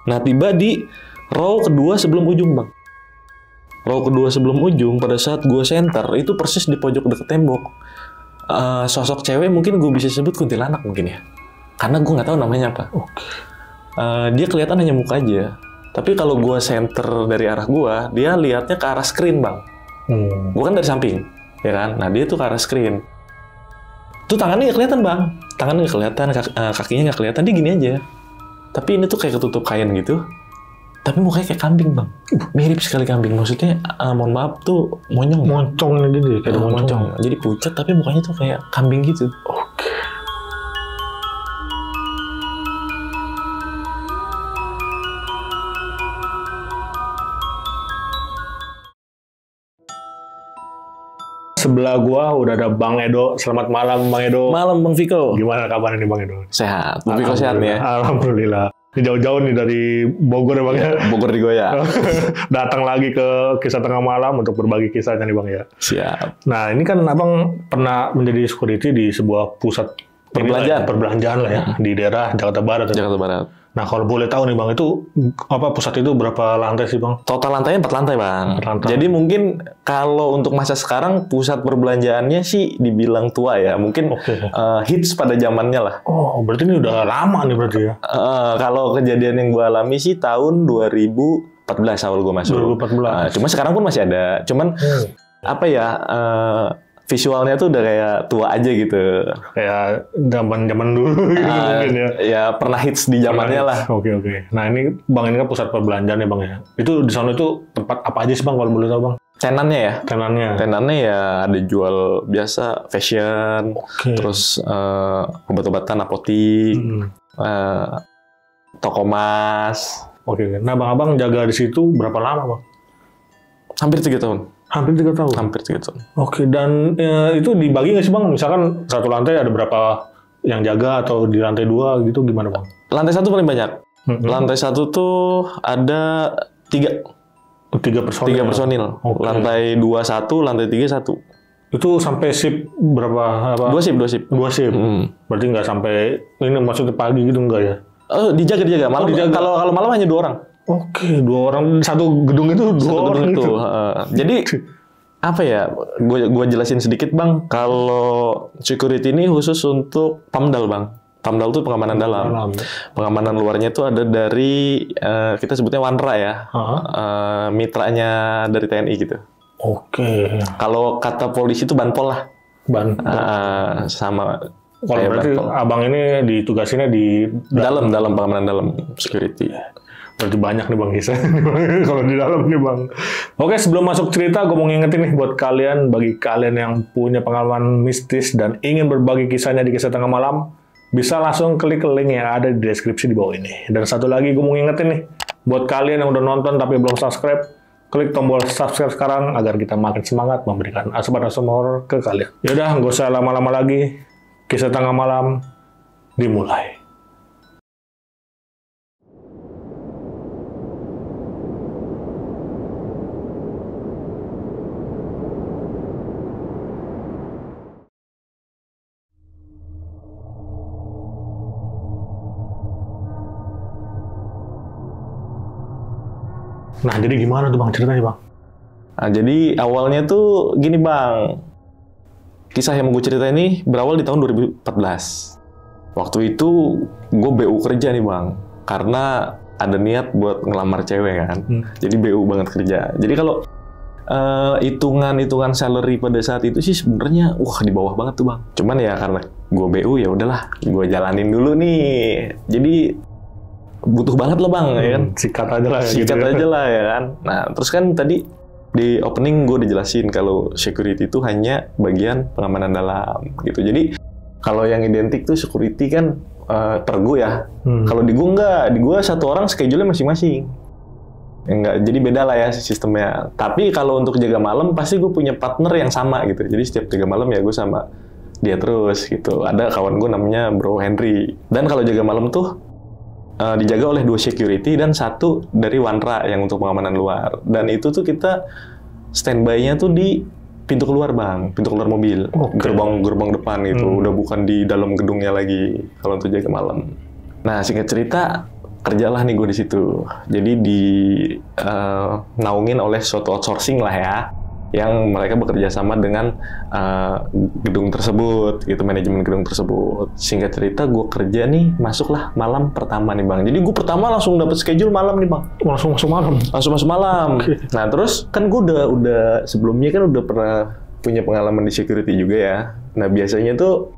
Nah, tiba di row kedua sebelum ujung, Bang. Row kedua sebelum ujung, pada saat gue center, itu persis di pojok deket tembok. Sosok cewek mungkin gue bisa sebut kuntilanak mungkin ya. Karena gue nggak tahu namanya apa. Dia kelihatan hanya muka aja. Tapi kalau gue center dari arah gue, dia lihatnya ke arah screen, Bang. Gue kan dari samping, ya kan? Nah, dia tuh ke arah screen. Tuh tangannya nggak kelihatan, Bang. Tangannya nggak kelihatan, kakinya nggak kelihatan. Dia gini aja. Tapi ini tuh kayak ketutup kain gitu. Tapi mukanya kayak kambing, Bang. Mirip sekali kambing. Maksudnya, mohon maaf tuh monyong. Moncongnya gitu, kayak moncong. Jadi pucat, tapi mukanya tuh kayak kambing gitu. Oke. Sebelah gua udah ada Bang Edo. Selamat malam, Bang Edo. Malam, Bang Viko. Gimana kabar nih, Bang Edo? Sehat. Bang Viko sehat nih ya? Alhamdulillah. Ini jauh-jauh nih dari Bogor ya, Bang ya? Bogor di Goya. Datang lagi ke Kisah Tengah Malam untuk berbagi kisahnya nih, Bang ya. Siap. Nah, ini kan Abang pernah menjadi security di sebuah pusat perbelanjaan lah ya, di daerah Jakarta Barat. Jakarta Barat. Nah, kalau boleh tahu nih, Bang, itu pusat itu berapa lantai sih, Bang? Total lantainya 4 lantai, Bang. 4 lantai. Jadi mungkin kalau untuk masa sekarang pusat perbelanjaannya sih dibilang tua ya. Mungkin hits pada zamannya lah. Oh, berarti ini udah lama nih berarti ya? Kalau kejadian yang gue alami sih tahun 2014 awal gue masuk. 2014. Cuma sekarang pun masih ada. Cuman apa ya? Visualnya tuh udah kayak tua aja gitu. Kayak zaman dulu gitu mungkin ya. Ya pernah hits di zamannya lah. Oke. Nah, ini Bang, ini kan pusat perbelanjaan ya, Bang ya. Itu di sana itu tempat apa aja sih, Bang, kalau boleh tahu, Bang? Tenannya ya? Tenannya ya ada jual biasa fashion, terus obat-obatan, apotik, toko emas. Oke. Nah, Bang, jaga di situ berapa lama, Bang? Hampir 3 tahun. Hampir 3 tahun? Hampir 3 tahun. Oke, dan itu dibagi nggak sih, Bang? Misalkan satu lantai ada berapa yang jaga, atau di lantai 2 gitu gimana, Bang? Lantai 1 paling banyak. Lantai 1 tuh ada 3 personil. Okay. Lantai 2 1, lantai 3 1. Itu sampai shift berapa? 2 shift. 2 shift. Berarti nggak sampai ini maksudnya pagi gitu enggak ya? Dijaga. Malam kalau malam hanya 2 orang. Oke, 2 orang satu gedung itu 2 orang itu. Jadi apa ya? Gue jelasin sedikit, Bang. Kalau security ini khusus untuk Pamdal, Bang. Pamdal itu pengamanan dalam. Pengamanan luarnya itu ada dari kita sebutnya Wanra ya. Mitranya dari TNI gitu. Oke. Kalau kata polisi itu Banpol lah. Sama. Kalau berarti Banpol. Abang ini ditugasinnya di dalam pengamanan dalam security. Berarti banyak nih, Bang, kisah kalau di dalam nih, Bang. Oke, sebelum masuk cerita, gue mau ngingetin nih buat kalian, bagi kalian yang punya pengalaman mistis dan ingin berbagi kisahnya di Kisah Tengah Malam, bisa langsung klik link yang ada di deskripsi di bawah ini. Dan satu lagi gue mau ngingetin nih, buat kalian yang udah nonton tapi belum subscribe, klik tombol subscribe sekarang agar kita makin semangat memberikan asupan horor ke kalian. Yaudah, nggak usah lama-lama lagi, Kisah Tengah Malam dimulai. Nah, jadi gimana tuh, Bang, ceritanya, Bang? Nah, jadi awalnya tuh gini, Bang. Kisah yang mau gue cerita ini berawal di tahun 2014. Waktu itu gue BU kerja nih, Bang. Karena ada niat buat ngelamar cewek kan. Jadi BU banget kerja. Jadi kalau hitungan salary pada saat itu sih sebenarnya di bawah banget tuh, Bang. Cuman ya karena gue BU ya udahlah, gue jalanin dulu nih. Jadi butuh banget lah, Bang, ya kan? Sikat aja lah ya kan? Nah, terus kan tadi di opening gue dijelasin kalau security itu hanya bagian pengamanan dalam gitu. Jadi kalau yang identik tuh security kan pergu ya. Kalau di gue enggak, di gue satu orang schedule-nya masing-masing. Enggak, jadi beda lah ya sistemnya. Tapi kalau untuk jaga malam pasti gue punya partner yang sama gitu. Jadi setiap jaga malam ya gue sama dia terus gitu. Ada kawan gue namanya Bro Henry. Dan kalau jaga malam tuh dijaga oleh 2 security dan 1 dari Wanra yang untuk pengamanan luar. Dan itu tuh kita standby-nya tuh di pintu keluar, Bang, pintu keluar mobil, gerbang depan gitu. Udah bukan di dalam gedungnya lagi kalau untuk jaga malam. Nah, singkat cerita, kerjalah nih gue di situ. Jadi naungin oleh suatu outsourcing lah ya, yang mereka bekerja sama dengan gedung tersebut, gitu, manajemen gedung tersebut. Singkat cerita, gue kerja nih, masuklah malam pertama nih bang. Jadi gue pertama langsung dapet schedule malam nih bang. Langsung masuk malam? Langsung masuk malam. Okay. Nah terus kan gue udah sebelumnya kan udah pernah punya pengalaman di security juga ya. Nah biasanya tuh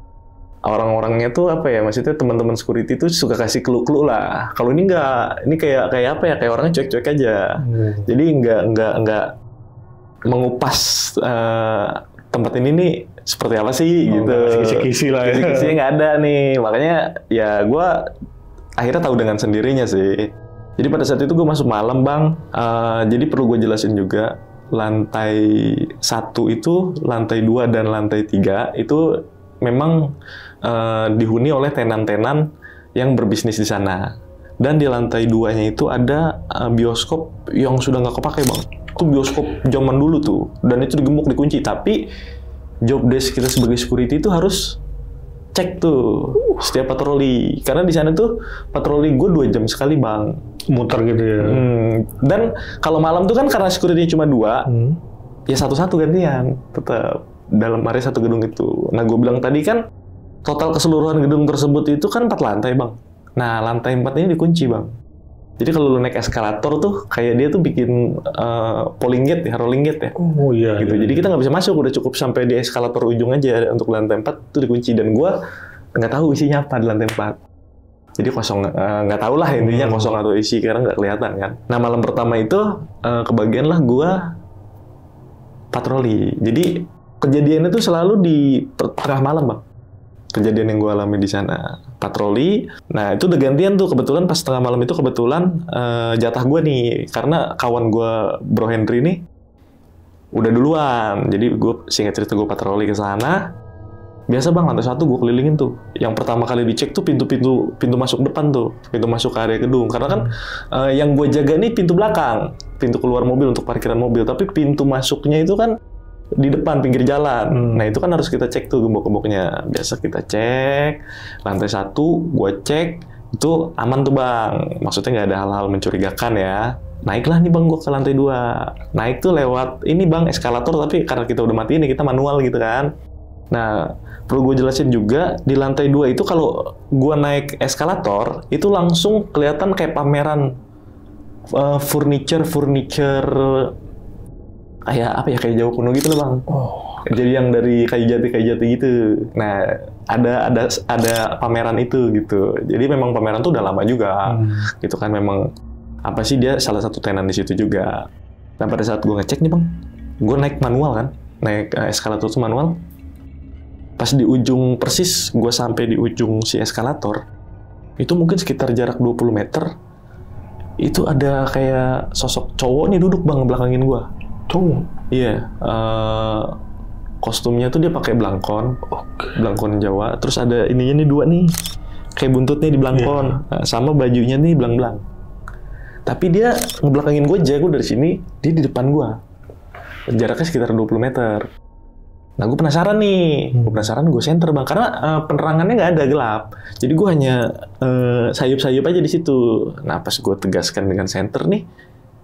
orang-orangnya tuh apa ya, maksudnya teman-teman security tuh suka kasih clue-clue lah. Kalau ini enggak, ini kayak apa ya, kayak orangnya cuek-cuek aja. Jadi enggak mengupas tempat ini nih seperti apa sih gitu. Kisi-kisi lah ya. Kisi-kisinya nggak ada nih. Makanya ya gue akhirnya tahu dengan sendirinya sih. Jadi pada saat itu gue masuk malam bang. Jadi perlu gue jelasin juga, lantai 1 itu, lantai 2 dan lantai 3 itu memang dihuni oleh tenan-tenan yang berbisnis di sana. Dan di lantai 2-nya itu ada bioskop yang sudah nggak kepake bang. Itu bioskop zaman dulu tuh, dan itu digembok, dikunci. Tapi job desk kita sebagai security itu harus cek tuh setiap patroli, karena di sana tuh patroli gue 2 jam sekali bang, muter gitu ya. Dan kalau malam tuh kan karena security cuma 2, ya satu-satu gantian tetap dalam area satu gedung itu. Nah gue bilang tadi kan total keseluruhan gedung tersebut itu kan 4 lantai bang. Nah lantai 4 ini dikunci bang. Jadi kalau lu naik eskalator tuh kayak dia tuh bikin polling gate ya, rolling gate ya. Oh iya. Gitu. Iya. Jadi kita nggak bisa masuk, udah cukup sampai di eskalator ujung aja untuk lantai 4 tuh dikunci, dan gue nggak tahu isinya apa di lantai 4. Jadi kosong, nggak tahu lah intinya kosong atau isi karena nggak kelihatan kan. Nah malam pertama itu kebagian lah gue patroli. Jadi kejadiannya tuh selalu di tengah malam bang. Kejadian yang gue alami di sana, patroli. Nah itu udah gantian tuh, kebetulan pas tengah malam itu kebetulan jatah gue nih, karena kawan gue Bro Henry nih udah duluan. Jadi gue singkat cerita gue patroli ke sana. Biasa bang, lantai 1 gue kelilingin tuh. Yang pertama kali dicek tuh pintu masuk depan tuh, pintu masuk ke area gedung. Karena kan yang gue jaga nih pintu belakang, pintu keluar mobil untuk parkiran mobil. Tapi pintu masuknya itu kan di depan pinggir jalan. Nah itu kan harus kita cek tuh gembok-gemboknya. Biasa kita cek. Lantai 1 gue cek, itu aman tuh bang. Maksudnya nggak ada hal-hal mencurigakan ya. Naiklah nih bang gue ke lantai 2. Naik tuh lewat ini bang, eskalator, tapi karena kita udah mati ini kita manual gitu kan. Nah perlu gue jelasin juga, di lantai 2 itu kalau gue naik eskalator itu langsung kelihatan kayak pameran furniture kayak apa ya, kayak Jawa kuno gitu loh bang. Jadi yang dari kayu jati gitu. Nah ada pameran itu gitu. Jadi memang pameran tuh udah lama juga gitu kan. Memang apa sih, dia salah satu tenan di situ juga. Nah pada saat gue ngecek nih bang, gue naik manual kan, naik eskalator tuh manual. Pas di ujung persis gue sampai di ujung si eskalator, itu mungkin sekitar jarak 20 meter itu ada kayak sosok cowok nih duduk bang belakangin gue. Cowok? Iya, kostumnya tuh dia pakai belangkon, belangkon Jawa. Terus ada ininya nih 2 nih, kayak buntutnya di belangkon, sama bajunya nih belang-belang. Tapi dia ngebelakangin gue aja, gue dari sini, dia di depan gue. Jaraknya sekitar 20 meter. Nah gue penasaran nih, gue center bang, karena penerangannya nggak ada, gelap. Jadi gue hanya sayup-sayup aja di situ. Nah pas gue tegaskan dengan center nih,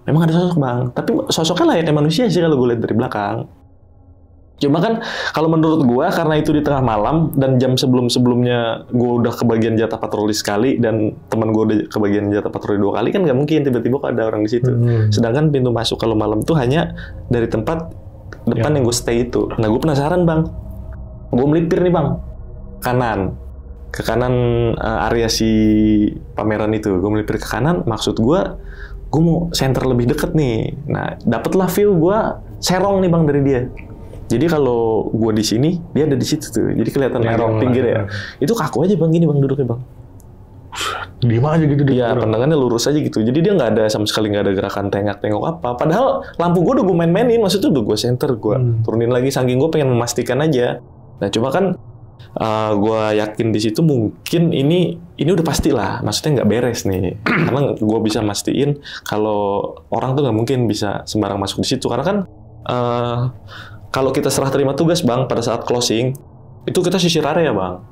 memang ada sosok bang, tapi sosoknya layaknya manusia sih kalau gue lihat dari belakang. Cuma kan kalau menurut gue, karena itu di tengah malam dan jam sebelum-sebelumnya gue udah kebagian jatah patroli sekali dan teman gue udah kebagian jatah patroli 2 kali, kan nggak mungkin tiba-tiba kok ada orang di situ. Sedangkan pintu masuk kalau malam tuh hanya dari tempat depan yang gue stay itu. Nah gue penasaran bang, gue melipir nih bang ke kanan area si pameran itu. Gue melipir ke kanan, maksud gue mau center lebih deket nih. Nah dapatlah view, gue serong nih bang dari dia. Jadi kalau gue di sini, dia ada di situ tuh. Jadi kelihatan pinggir ya. Itu kaku aja bang, gini bang duduknya bang. Diem aja gitu dia. Iya, pandangannya lurus aja gitu. Jadi dia nggak ada sama sekali, nggak ada gerakan tengok apa. Padahal lampu gue udah gue main-mainin, maksudnya udah gue center, gue turunin lagi, saking gue pengen memastikan aja. Nah cuma kan gue yakin di situ mungkin ini udah pasti lah, maksudnya nggak beres nih. Karena gue bisa mastiin kalau orang tuh nggak mungkin bisa sembarang masuk di situ. Karena kan kalau kita serah terima tugas bang, pada saat closing itu kita sisir area bang.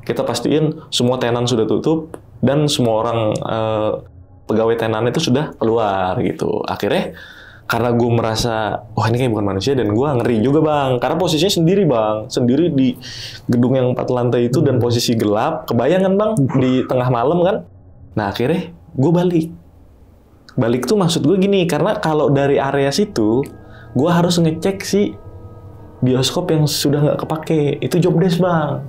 Kita pastiin semua tenan sudah tutup dan semua orang pegawai tenan itu sudah keluar gitu. Akhirnya karena gue merasa, wah ini kayak bukan manusia, dan gue ngeri juga bang, karena posisinya sendiri bang, sendiri di gedung yang 4 lantai itu dan posisi gelap, kebayangan bang, di tengah malam kan. Nah akhirnya gue balik tuh maksud gue gini, karena kalau dari area situ, gue harus ngecek si bioskop yang sudah nggak kepake, itu job desk bang.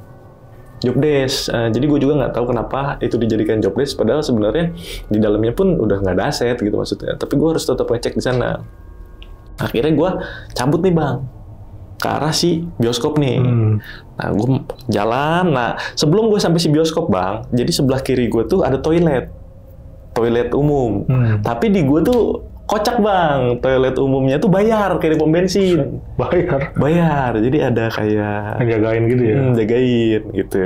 Job desk. Jadi gue juga nggak tahu kenapa itu dijadikan job desk, padahal sebenarnya di dalamnya pun udah nggak ada aset gitu maksudnya. Tapi gue harus tetap ngecek di sana. Akhirnya gue cabut nih bang ke arah si bioskop nih. Nah gue jalan. Nah sebelum gue sampai si bioskop bang, jadi sebelah kiri gue tuh ada toilet umum. Tapi di gue tuh kocak bang, toilet umumnya tuh bayar kayak di pom bensin. Bayar. Jadi ada kayak jagain gitu ya. Jagain gitu.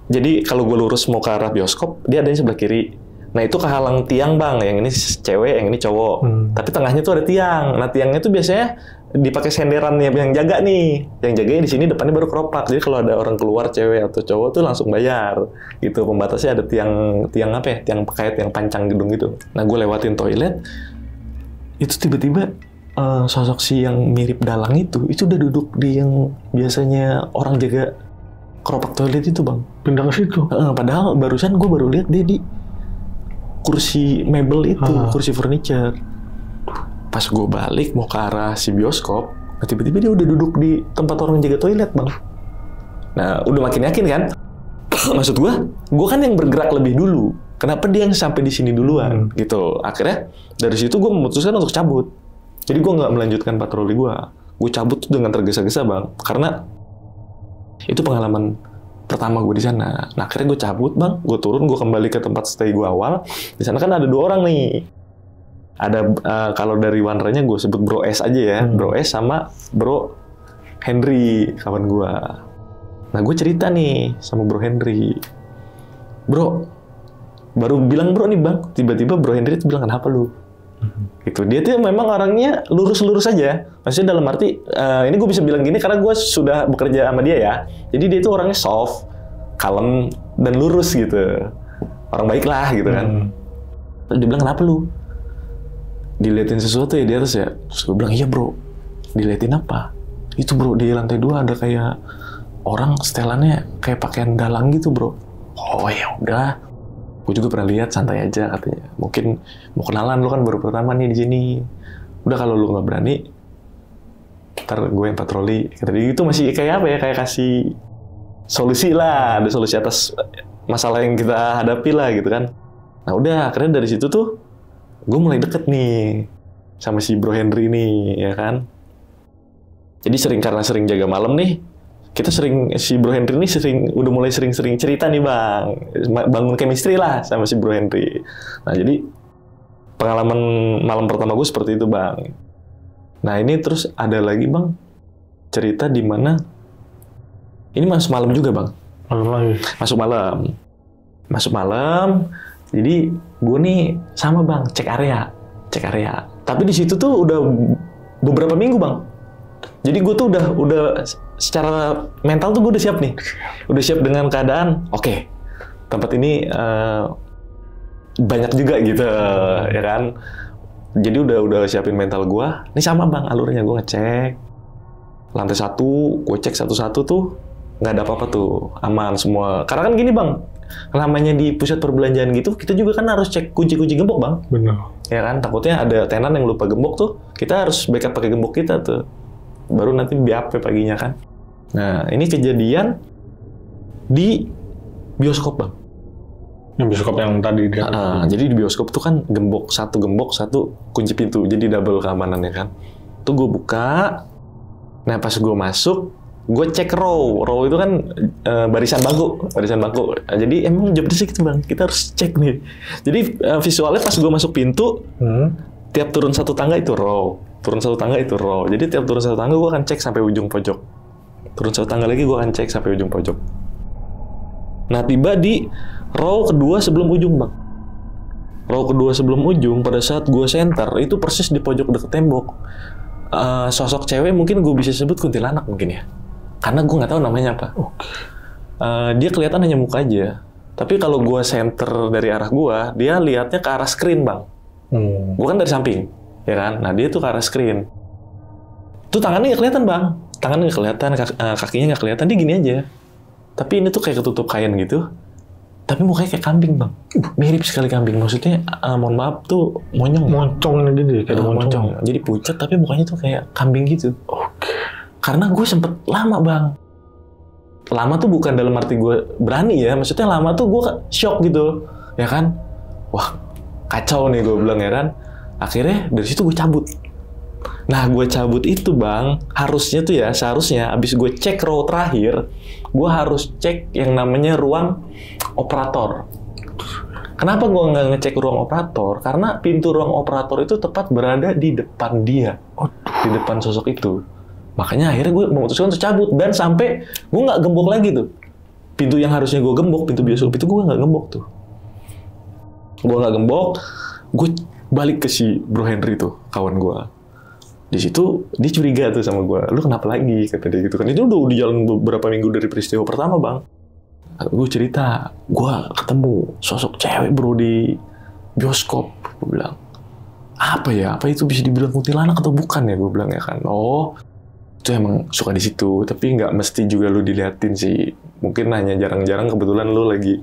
Jadi kalau gue lurus mau ke arah bioskop, dia adanya sebelah kiri. Nah itu kehalang tiang bang, yang ini cewek, yang ini cowok. Tapi tengahnya tuh ada tiang. Nah tiangnya tuh biasanya dipakai senderan nih yang jaga nih. Yang jaganya di sini, depannya baru keropak. Jadi kalau ada orang keluar cewek atau cowok tuh langsung bayar. Gitu, pembatasnya ada tiang apa ya? Tiang kait yang pancang gedung gitu. Nah gue lewatin toilet, itu tiba-tiba sosok si yang mirip dalang itu udah duduk di yang biasanya orang jaga keropak toilet itu bang. Pindah ke situ. Padahal barusan gue baru lihat dia di kursi mebel itu, kursi furniture. Pas gue balik mau ke arah si bioskop, tiba-tiba dia udah duduk di tempat orang jaga toilet bang. Nah udah makin yakin kan. Maksud gue kan yang bergerak lebih dulu. Kenapa dia yang sampai di sini duluan gitu. Akhirnya dari situ gue memutuskan untuk cabut. Jadi gue nggak melanjutkan patroli gue. Gue cabut tuh dengan tergesa-gesa bang, karena itu pengalaman pertama gue di sana. Nah akhirnya gue cabut bang, gue turun, gue kembali ke tempat stay gue awal. Di sana kan ada 2 orang nih. Ada kalau dari Wanranya gue sebut Bro S aja ya, Bro S sama Bro Henry kawan gue. Nah gue cerita nih sama Bro Henry, bro, baru bilang bro nih bang, tiba-tiba Bro Henry itu bilang kenapa lu? Gitu. Dia tuh memang orangnya lurus-lurus aja. Maksudnya dalam arti, ini gue bisa bilang gini karena gue sudah bekerja sama dia ya. Jadi dia tuh orangnya soft, kalem, dan lurus gitu. Orang baik lah gitu kan. Terus dia bilang kenapa lu? Diliatin sesuatu ya di atas ya? Terus gue bilang iya bro. Diliatin apa? Itu bro, di lantai 2 ada kayak orang setelannya kayak pakaian dalang gitu bro. Oh ya udah, gue juga pernah lihat, santai aja katanya. Mungkin mau kenalan, lu kan baru pertama nih di sini. Udah kalau lu nggak berani, ntar gue yang patroli. Kata dia gitu, masih kayak apa ya, kayak kasih solusi lah, ada solusi atas masalah yang kita hadapi lah gitu kan. Nah udah, akhirnya dari situ tuh gue mulai deket nih sama si Bro Henry nih, ya kan. Jadi karena sering jaga malam nih, kita si Bro Henry ini udah mulai sering-sering cerita nih bang, bangun chemistry lah sama si Bro Henry. Nah jadi pengalaman malam pertama gue seperti itu bang. Nah ini terus ada lagi bang, cerita di mana ini masuk malam juga bang. Masuk malam. Jadi gue nih sama bang cek area. Tapi di situ tuh udah beberapa minggu bang. Jadi gue tuh udah secara mental tuh gue udah siap nih. Udah siap dengan keadaan, oke, tempat ini banyak juga gitu, ya kan. Jadi udah siapin mental gue. Ini sama bang alurnya, gue ngecek. Lantai 1, gue cek satu-satu tuh, nggak ada apa-apa tuh, aman semua. Karena kan gini bang, namanya di pusat perbelanjaan gitu, kita juga kan harus cek kunci-kunci gembok bang. Benar. Ya kan, takutnya ada tenan yang lupa gembok tuh, kita harus backup pakai gembok kita tuh. Baru nanti BAP paginya kan. Nah, ini kejadian di bioskop bang. Yang bioskop yang tadi dia. Jadi di bioskop tuh kan gembok satu kunci pintu, jadi double keamanannya kan. Tuh gue buka. Nah pas gue masuk, gue cek row itu kan barisan bangku. Jadi emang job desk gitu bang, kita harus cek nih. Jadi visualnya pas gue masuk pintu, tiap turun satu tangga itu row. Jadi tiap turun satu tangga gue akan cek sampai ujung pojok. Turun satu tangga lagi gue akan cek sampai ujung pojok. Nah tiba di row kedua sebelum ujung bang. Row kedua sebelum ujung, pada saat gue center itu persis di pojok deket tembok. Sosok cewek mungkin gue bisa sebut kuntilanak mungkin ya. Karena gue nggak tahu namanya apa. Dia kelihatan hanya muka aja. Tapi kalau gue center dari arah gue, dia lihatnya ke arah screen, Bang. Gue kan dari samping, ya kan? Nah, dia tuh ke arah screen. Tuh tangannya nggak kelihatan, Bang. Tangannya nggak kelihatan, kakinya nggak kelihatan. Dia gini aja. Tapi ini tuh kayak ketutup kain gitu. Tapi mukanya kayak kambing, Bang. Mirip sekali kambing. Maksudnya, mohon maaf tuh monyong. Moncong gitu, kayak moncong. Jadi pucat, tapi mukanya tuh kayak kambing gitu. Oke. Karena gue sempet lama, Bang. Lama tuh bukan dalam arti gue berani ya. Maksudnya lama tuh gue shock gitu. Ya kan? Wah, kacau nih gue bilang ya kan. Akhirnya dari situ gue cabut. Nah, gue cabut itu, Bang, harusnya tuh ya, seharusnya abis gue cek row terakhir, gue harus cek yang namanya ruang operator. Kenapa gue nggak ngecek ruang operator? Karena pintu ruang operator itu tepat berada di depan dia. Di depan sosok itu. Makanya akhirnya gue memutuskan untuk cabut. Dan sampai gue nggak gembok lagi tuh. Pintu yang harusnya gue gembok, pintu bioskop itu gue nggak gembok tuh. Gue nggak gembok, gue balik ke si Bro Henry tuh, kawan gue. Di situ dia curiga tuh sama gue, lu kenapa lagi, kata dia gitu kan. Itu udah di jalan beberapa minggu dari peristiwa pertama, Bang. Gue cerita, gue ketemu sosok cewek, Bro, di bioskop. Gue bilang, apa ya, apa itu bisa dibilang kuntilanak atau bukan ya, gue bilang ya kan. Oh, itu emang suka di situ, tapi nggak mesti juga lu diliatin sih. Mungkin hanya jarang-jarang kebetulan lu lagi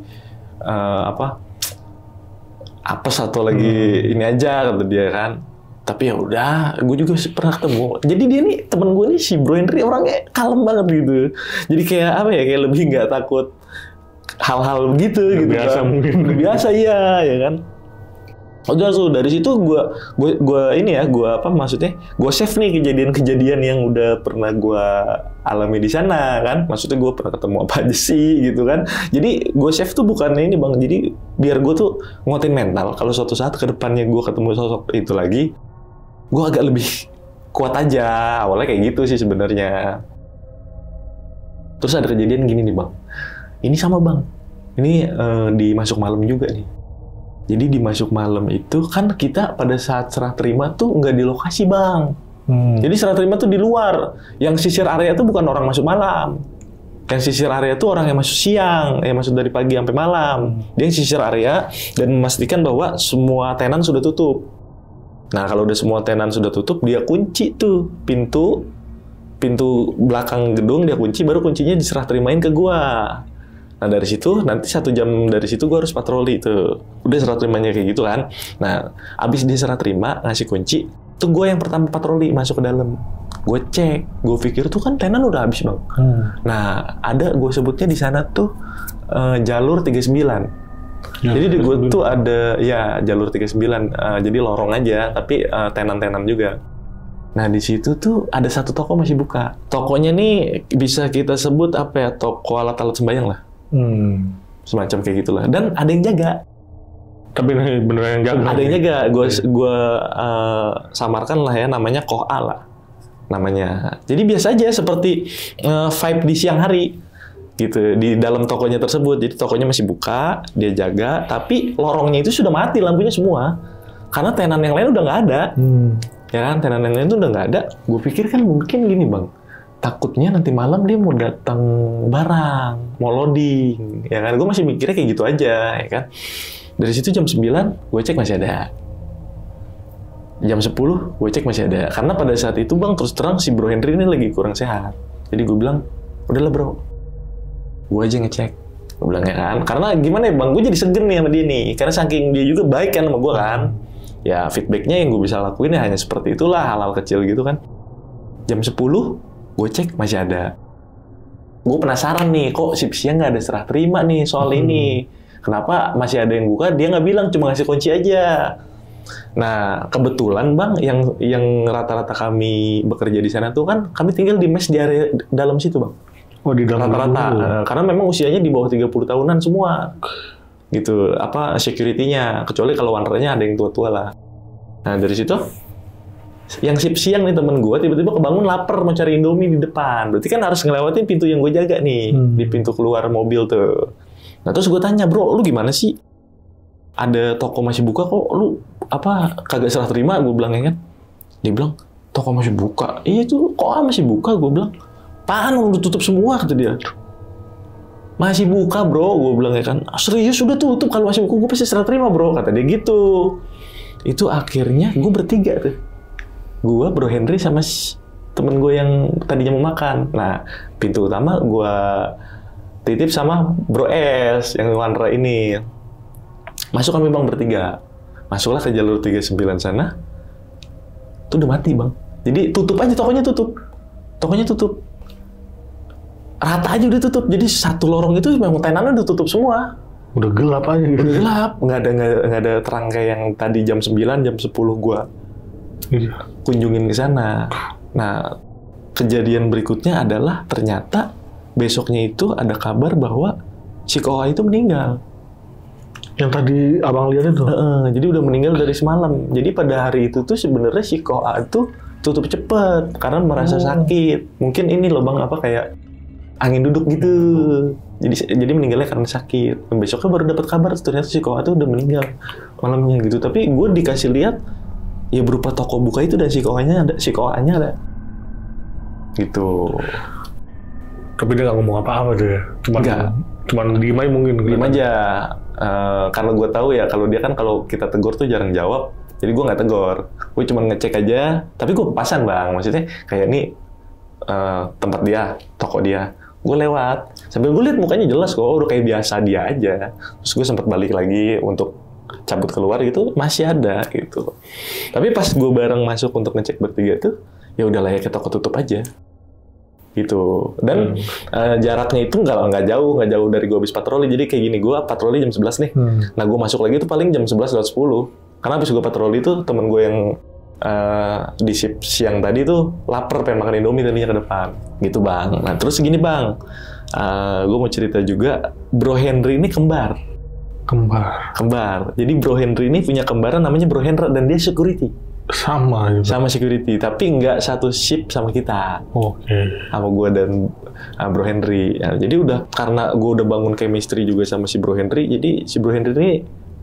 apa satu lagi ini aja, kata dia kan. Tapi ya udah, gue juga pernah ketemu. Jadi dia nih, temen gue nih, si Bro Henry orangnya kalem banget gitu. Jadi kayak apa ya, kayak lebih nggak takut hal-hal begitu gitu biasa kan. Mungkin. Biasa iya, ya kan. Udah tuh dari situ gue save nih kejadian-kejadian yang udah pernah gue alami di sana kan. Maksudnya gue pernah ketemu apa aja sih gitu kan. Jadi gue save tuh bukan ini, Bang. Jadi biar gue tuh nguatin mental. Kalau suatu saat ke depannya gue ketemu sosok itu lagi, gue agak lebih kuat aja. Awalnya kayak gitu sih sebenarnya. Terus ada kejadian gini nih, Bang. Ini sama, Bang. Ini di masuk malam juga nih. Jadi di masuk malam itu kan kita pada saat serah terima tuh nggak di lokasi, Bang. Jadi serah terima tuh di luar. Yang sisir area tuh bukan orang masuk malam. Yang sisir area tuh orang yang masuk siang, yang masuk dari pagi sampai malam. Dia yang sisir area dan memastikan bahwa semua tenan sudah tutup. Nah, kalau udah semua tenan sudah tutup, dia kunci tuh pintu belakang gedung, dia kunci, baru kuncinya diserah terimain ke gua. Nah, dari situ, nanti 1 jam dari situ gua harus patroli tuh. Udah serah terimanya kayak gitu kan. Nah, abis dia serah terima, ngasih kunci, tuh gua yang pertama patroli, masuk ke dalam. Gue cek, gue pikir tuh kan tenan udah habis, Bang. Nah, ada gue sebutnya di sana tuh jalur 39. Jadi di gue tuh ada ya jalur 39, jadi lorong aja, tapi tenan-tenan juga. Nah, di situ tuh ada satu toko masih buka. Tokonya nih bisa kita sebut apa ya, toko alat-alat sembahyang lah. Semacam kayak gitulah. Dan ada yang jaga. Tapi beneran yang jaga. Ada yang jaga. Gue samarkan lah ya, namanya Koh A lah. Namanya. Jadi biasa aja seperti vibe di siang hari. Gitu, di dalam tokonya tersebut. Jadi tokonya masih buka, dia jaga, tapi lorongnya itu sudah mati lampunya semua. Karena tenan yang lain udah nggak ada. Ya kan, tenan yang lain itu udah nggak ada. Gue pikir kan mungkin gini, Bang. Takutnya nanti malam dia mau datang barang, mau loading. Ya kan, gue masih mikirnya kayak gitu aja, ya kan. Dari situ jam 9, gue cek masih ada. Jam 10, gue cek masih ada. Karena pada saat itu, Bang, terus terang si Bro Henry ini lagi kurang sehat. Jadi gue bilang, udahlah, Bro. Gue aja ngecek. Gue bilang ya kan. Karena gimana ya, Bang, gue jadi segen nih sama dia nih. Karena saking dia juga baik kan sama gue kan. Ya feedbacknya yang gue bisa lakuin ya hanya seperti itulah, hal-hal kecil gitu kan. Jam 10, gue cek masih ada. Gue penasaran nih, kok siang nggak ada serah terima nih soal ini. Kenapa masih ada yang buka? Dia nggak bilang, cuma ngasih kunci aja. Nah, kebetulan, Bang, yang rata-rata kami bekerja di sana tuh kan, kami tinggal di mes di area dalam situ, Bang. Oh, di dalam rata-rata. Karena memang usianya di bawah 30 tahunan semua. Gitu, security-nya. Kecuali kalau wandernya ada yang tua-tua lah. Nah, dari situ, yang shift siang nih temen gue, tiba-tiba kebangun lapar mau cari Indomie di depan. Berarti kan harus ngelewatin pintu yang gue jaga nih. Di pintu keluar mobil tuh. Nah, terus gue tanya, Bro, lu gimana sih? Ada toko masih buka kok, lu kagak serah terima? Gue bilang ya kan. Dia bilang, toko masih buka. Iya tuh, kok masih buka? Gue bilang, apaan, udah tutup semua, kata dia. masih buka bro, gue bilang ya kan, serius udah tutup, kalau masih buka gue pasti serah terima bro, kata dia gitu. Itu akhirnya gue bertiga tuh, gue, Bro Henry sama temen gue yang tadinya mau makan. Nah pintu utama gue titip sama Bro S yang Wanra ini. Masuk kami bang bertiga, masuklah ke jalur 39 sana, tuh udah mati bang. Jadi tutup aja, tokonya tutup. Rata aja udah tutup, jadi satu lorong itu memang tenannya udah tutup semua. Udah gelap aja gitu. Udah gelap, nggak ada terang kayak yang tadi jam 9, jam 10 gua kunjungin ke sana. Nah, kejadian berikutnya adalah ternyata besoknya itu ada kabar bahwa si Koa itu meninggal. Yang tadi abang lihat itu? Jadi udah meninggal dari semalam. Jadi pada hari itu tuh sebenarnya si Koa itu tutup cepet karena merasa sakit. Mungkin ini loh bang, apa kayak angin duduk gitu. Jadi meninggalnya karena sakit. Dan besoknya baru dapat kabar ternyata si Koa itu udah meninggal malamnya gitu. Tapi gue dikasih lihat ya berupa toko buka itu dan si Koanya ada. Gitu. Tapi dia nggak ngomong apa-apa tuh ya? Cuman diem aja mungkin. Diem aja. Karena gue tahu ya kalau dia kan kalau kita tegur tuh jarang jawab. Jadi gue nggak tegur. Gue cuma ngecek aja. Tapi gue papasan bang. Maksudnya kayak ini tempat dia, toko dia. Gue lewat. Sambil gue lihat mukanya jelas kok. Udah kayak biasa dia aja. Terus gue sempat balik lagi untuk cabut keluar gitu. Masih ada gitu. Tapi pas gue bareng masuk untuk ngecek bertiga tuh, ya udah lah ya kita tutup aja. Gitu. Dan jaraknya itu nggak jauh dari gue habis patroli. Jadi kayak gini, gue patroli jam 11 nih. Nah gue masuk lagi tuh paling jam 11:10. Karena habis gue patroli tuh temen gue yang di shift siang tadi tuh lapar pengen makan Indomie tadinya ke depan. Gitu bang. Nah terus gini bang, gue mau cerita juga, Bro Henry ini kembar. Jadi Bro Henry ini punya kembaran namanya Bro Hendra dan dia security. Sama security, tapi nggak satu shift sama kita. Sama gue dan Bro Henry. Ya, jadi udah karena gue udah bangun chemistry juga sama si Bro Henry, jadi si Bro Henry ini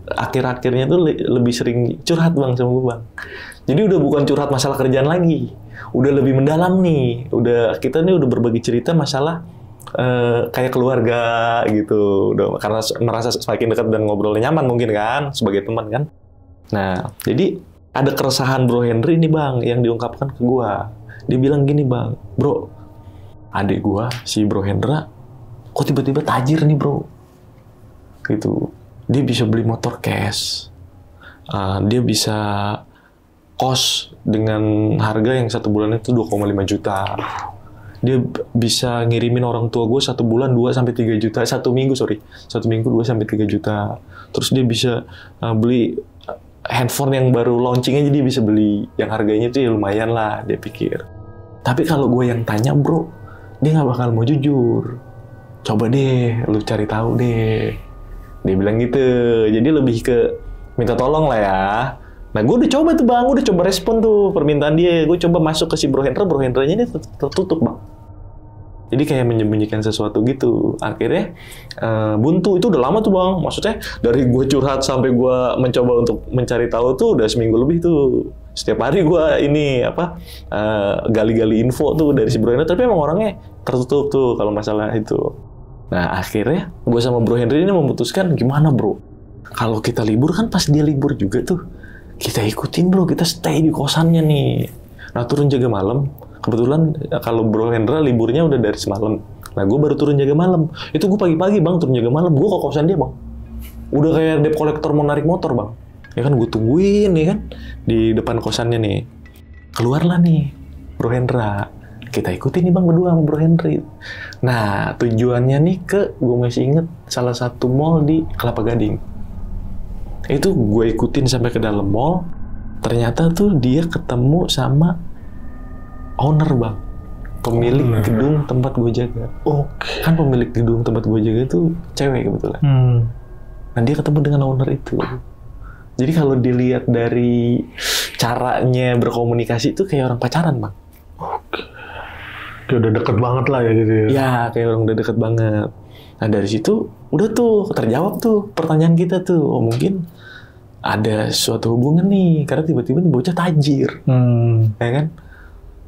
akhir-akhirnya tuh lebih sering curhat bang sama gue bang. Jadi udah bukan curhat masalah kerjaan lagi, udah lebih mendalam nih. Kita nih udah berbagi cerita masalah kayak keluarga gitu. Udah karena merasa semakin dekat dan ngobrolnya nyaman mungkin kan sebagai teman kan. Nah jadi ada keresahan Bro Henry nih bang yang diungkapkan ke gua. Dia bilang gini bang, bro, adik gua si Bro Hendra kok tiba-tiba tajir nih bro. Gitu. Dia bisa beli motor cash. Dia bisa kos dengan harga yang satu bulan itu 2,5 juta. Dia bisa ngirimin orang tua gue 1 bulan 2-3 juta. 1 minggu 2-3 juta. Terus dia bisa beli handphone yang baru launching aja dia bisa beli. Yang harganya tuh ya lumayan lah dia pikir. Tapi kalau gue yang tanya bro, dia nggak bakal mau jujur. Coba deh, lu cari tahu deh. Dia bilang gitu. Jadi lebih ke minta tolong lah ya. Nah gue udah coba tuh bang, gue udah coba respon tuh permintaan dia. Gue coba masuk ke si Bro Hendranya ini tertutup bang. Jadi kayak menyembunyikan sesuatu gitu. Akhirnya buntu. Itu udah lama tuh bang. Maksudnya dari gue curhat sampai gue mencoba untuk mencari tahu tuh udah seminggu lebih tuh. Setiap hari gue ini gali-gali info tuh dari si Bro Hendra. Tapi emang orangnya tertutup tuh kalau masalah itu. Nah akhirnya gue sama Bro Henry ini memutuskan gimana bro. Kalau kita libur kan pas dia libur juga tuh. Kita ikutin bro, kita stay di kosannya nih. Nah turun jaga malam. Kebetulan kalau Bro Hendra liburnya udah dari semalam. Nah gue baru turun jaga malam. Itu gue pagi-pagi bang turun jaga malam. Gue ke kosan dia bang. Udah kayak debt collector mau narik motor bang. Ya kan gue tungguin ya kan. Di depan kosannya nih. Keluarlah nih Bro Hendra. Kita ikutin nih bang berdua sama Bro Henry. Nah tujuannya nih gue masih inget salah satu mall di Kelapa Gading. Itu gue ikutin sampai ke dalam mall. Ternyata tuh dia ketemu sama owner bang, pemilik gedung tempat gue jaga. Kan pemilik gedung tempat gue jaga itu cewek kebetulan. Nah dia ketemu dengan owner itu. Jadi kalau dilihat dari caranya berkomunikasi itu kayak orang pacaran bang. Kayak udah deket banget lah ya gitu ya. Ya kayak orang udah deket banget. Nah dari situ udah tuh terjawab tuh pertanyaan kita tuh. Oh mungkin ada suatu hubungan nih karena tiba-tiba nih bocah tajir. Ya kan?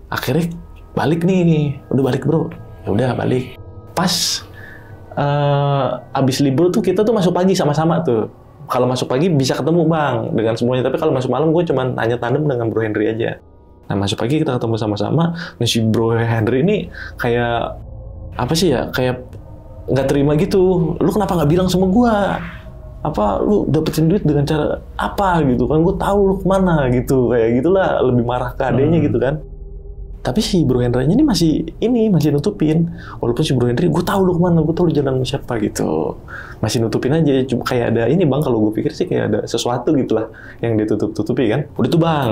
Akhirnya balik nih, udah balik bro. Ya udah balik. Pas abis libur tuh kita tuh masuk pagi sama-sama tuh. Kalau masuk pagi bisa ketemu Bang dengan semuanya, tapi kalau masuk malam gue cuma hanya tandem dengan Bro Henry aja. Nah masuk pagi kita ketemu sama-sama. Nah si Bro Henry ini kayak apa sih ya, kayak nggak terima gitu. Lu kenapa nggak bilang sama gue? Apa lu dapetin duit dengan cara apa gitu kan? Gue tahu lu kemana gitu, kayak gitulah, lebih marah ke adenya gitu kan. Tapi si Bro Hendry ini masih nutupin. Walaupun si Bro Hendry, gue tahu lu kemana, gue tahu lu jalan sama siapa gitu. Masih nutupin aja, cuma kayak ada ini Bang, kalau gue pikir sih kayak ada sesuatu gitu lah yang ditutup-tutupi kan. Udah tuh Bang.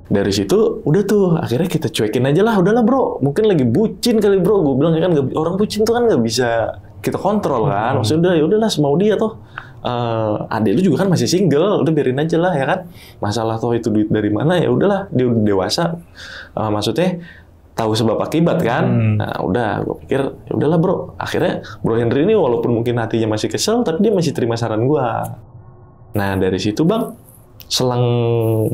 Dari situ, udah tuh, akhirnya kita cuekin aja lah. Udahlah bro, mungkin lagi bucin kali bro. Gue bilang kan, orang bucin tuh kan nggak bisa kita kontrol kan. Maksudnya ya udahlah, semau dia tuh. Adik lu juga kan masih single, udah biarin aja lah ya kan. Masalah toh itu duit dari mana, ya udahlah, dia udah dewasa. Maksudnya tahu sebab akibat kan. Nah udah, gue pikir ya udahlah bro. Akhirnya Bro Henry ini walaupun mungkin hatinya masih kesel, tapi dia masih terima saran gue. Nah dari situ Bang, selang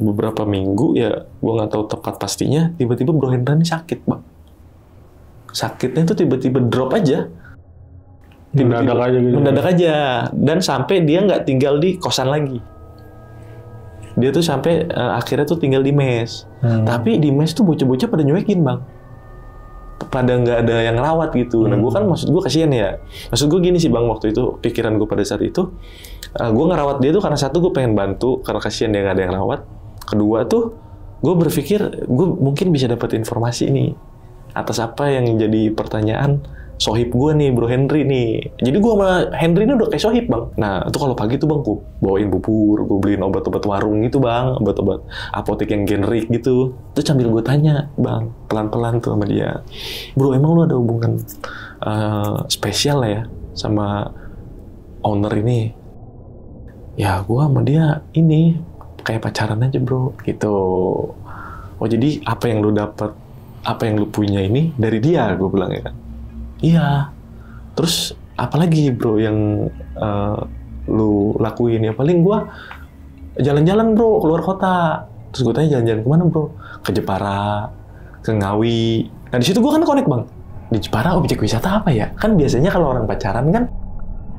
beberapa minggu ya, gue nggak tahu tepat pastinya, tiba-tiba Bro Henry ini sakit Bang. Sakitnya tuh tiba-tiba drop aja. Mendadak aja gitu. Mendadak aja. Dan sampai dia nggak tinggal di kosan lagi. Dia tuh sampai akhirnya tuh tinggal di mes. Tapi di mes tuh bocah-bocah pada nyuekin Bang. Pada nggak ada yang rawat gitu. Nah gue kan maksud gue kasihan ya. Maksud gue gini sih Bang, waktu itu pikiran gue pada saat itu, gue ngerawat dia tuh karena satu gue pengen bantu, karena kasihan dia nggak ada yang rawat. Kedua tuh gue berpikir gue mungkin bisa dapat informasi nih atas apa yang jadi pertanyaan sohib gue nih, Bro Henry nih. Jadi gue sama Henry ini udah kayak sohib Bang. Nah itu kalau pagi tuh Bang, gue bawain bubur, gue beliin obat-obat warung gitu Bang, obat-obat apotek yang generik gitu. Terus sambil gue tanya Bang, pelan-pelan tuh sama dia, bro emang lu ada hubungan spesial lah ya sama owner ini? Ya gue sama dia ini kayak pacaran aja bro, gitu. Oh jadi apa yang lu dapat, apa yang lu punya ini dari dia, gue bilang ya kan. Iya. Terus apalagi bro yang lu lakuin? Ya paling gua jalan-jalan bro, keluar kota. Terus gue tanya jalan-jalan kemana bro? Ke Jepara, ke Ngawi. Nah di situ gua kan connect Bang. Di Jepara objek wisata apa ya? Kan biasanya kalau orang pacaran kan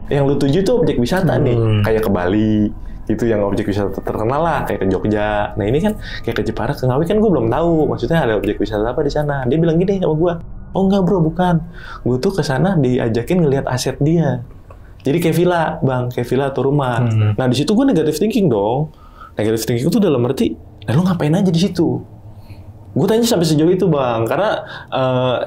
yang lu tuju tuh objek wisata nih. Kayak ke Bali, itu yang objek wisata terkenal lah, kayak ke Jogja. Nah ini kan kayak ke Jepara, ke Ngawi kan gue belum tahu. Maksudnya ada objek wisata apa di sana? Dia bilang gini sama gue, oh enggak bro, bukan. Gue tuh ke sana diajakin ngelihat aset dia. Jadi kayak villa Bang, kayak villa atau rumah. Nah di situ gue negative thinking dong. Negative thinking itu dalam arti, nah lu ngapain aja di situ? Gue tanya sampai sejauh itu Bang, karena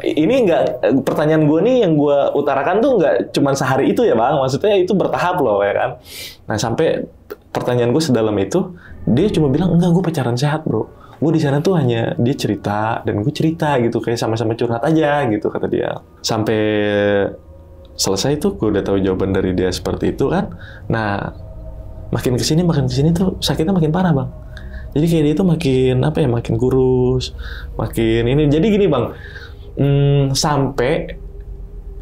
ini nggak, pertanyaan gue nih yang gue utarakan tuh nggak cuma sehari itu ya Bang, maksudnya itu bertahap loh ya kan. Nah sampai pertanyaan gue sedalam itu, dia cuma bilang enggak, gue pacaran sehat bro. Gue di sana tuh hanya dia cerita dan gue cerita gitu, kayak sama-sama curhat aja gitu kata dia. Sampai selesai tuh gue udah tahu jawaban dari dia seperti itu kan. Nah makin kesini tuh sakitnya makin parah Bang. Jadi kayak dia tuh makin apa ya, makin kurus, makin ini. Jadi gini Bang, sampai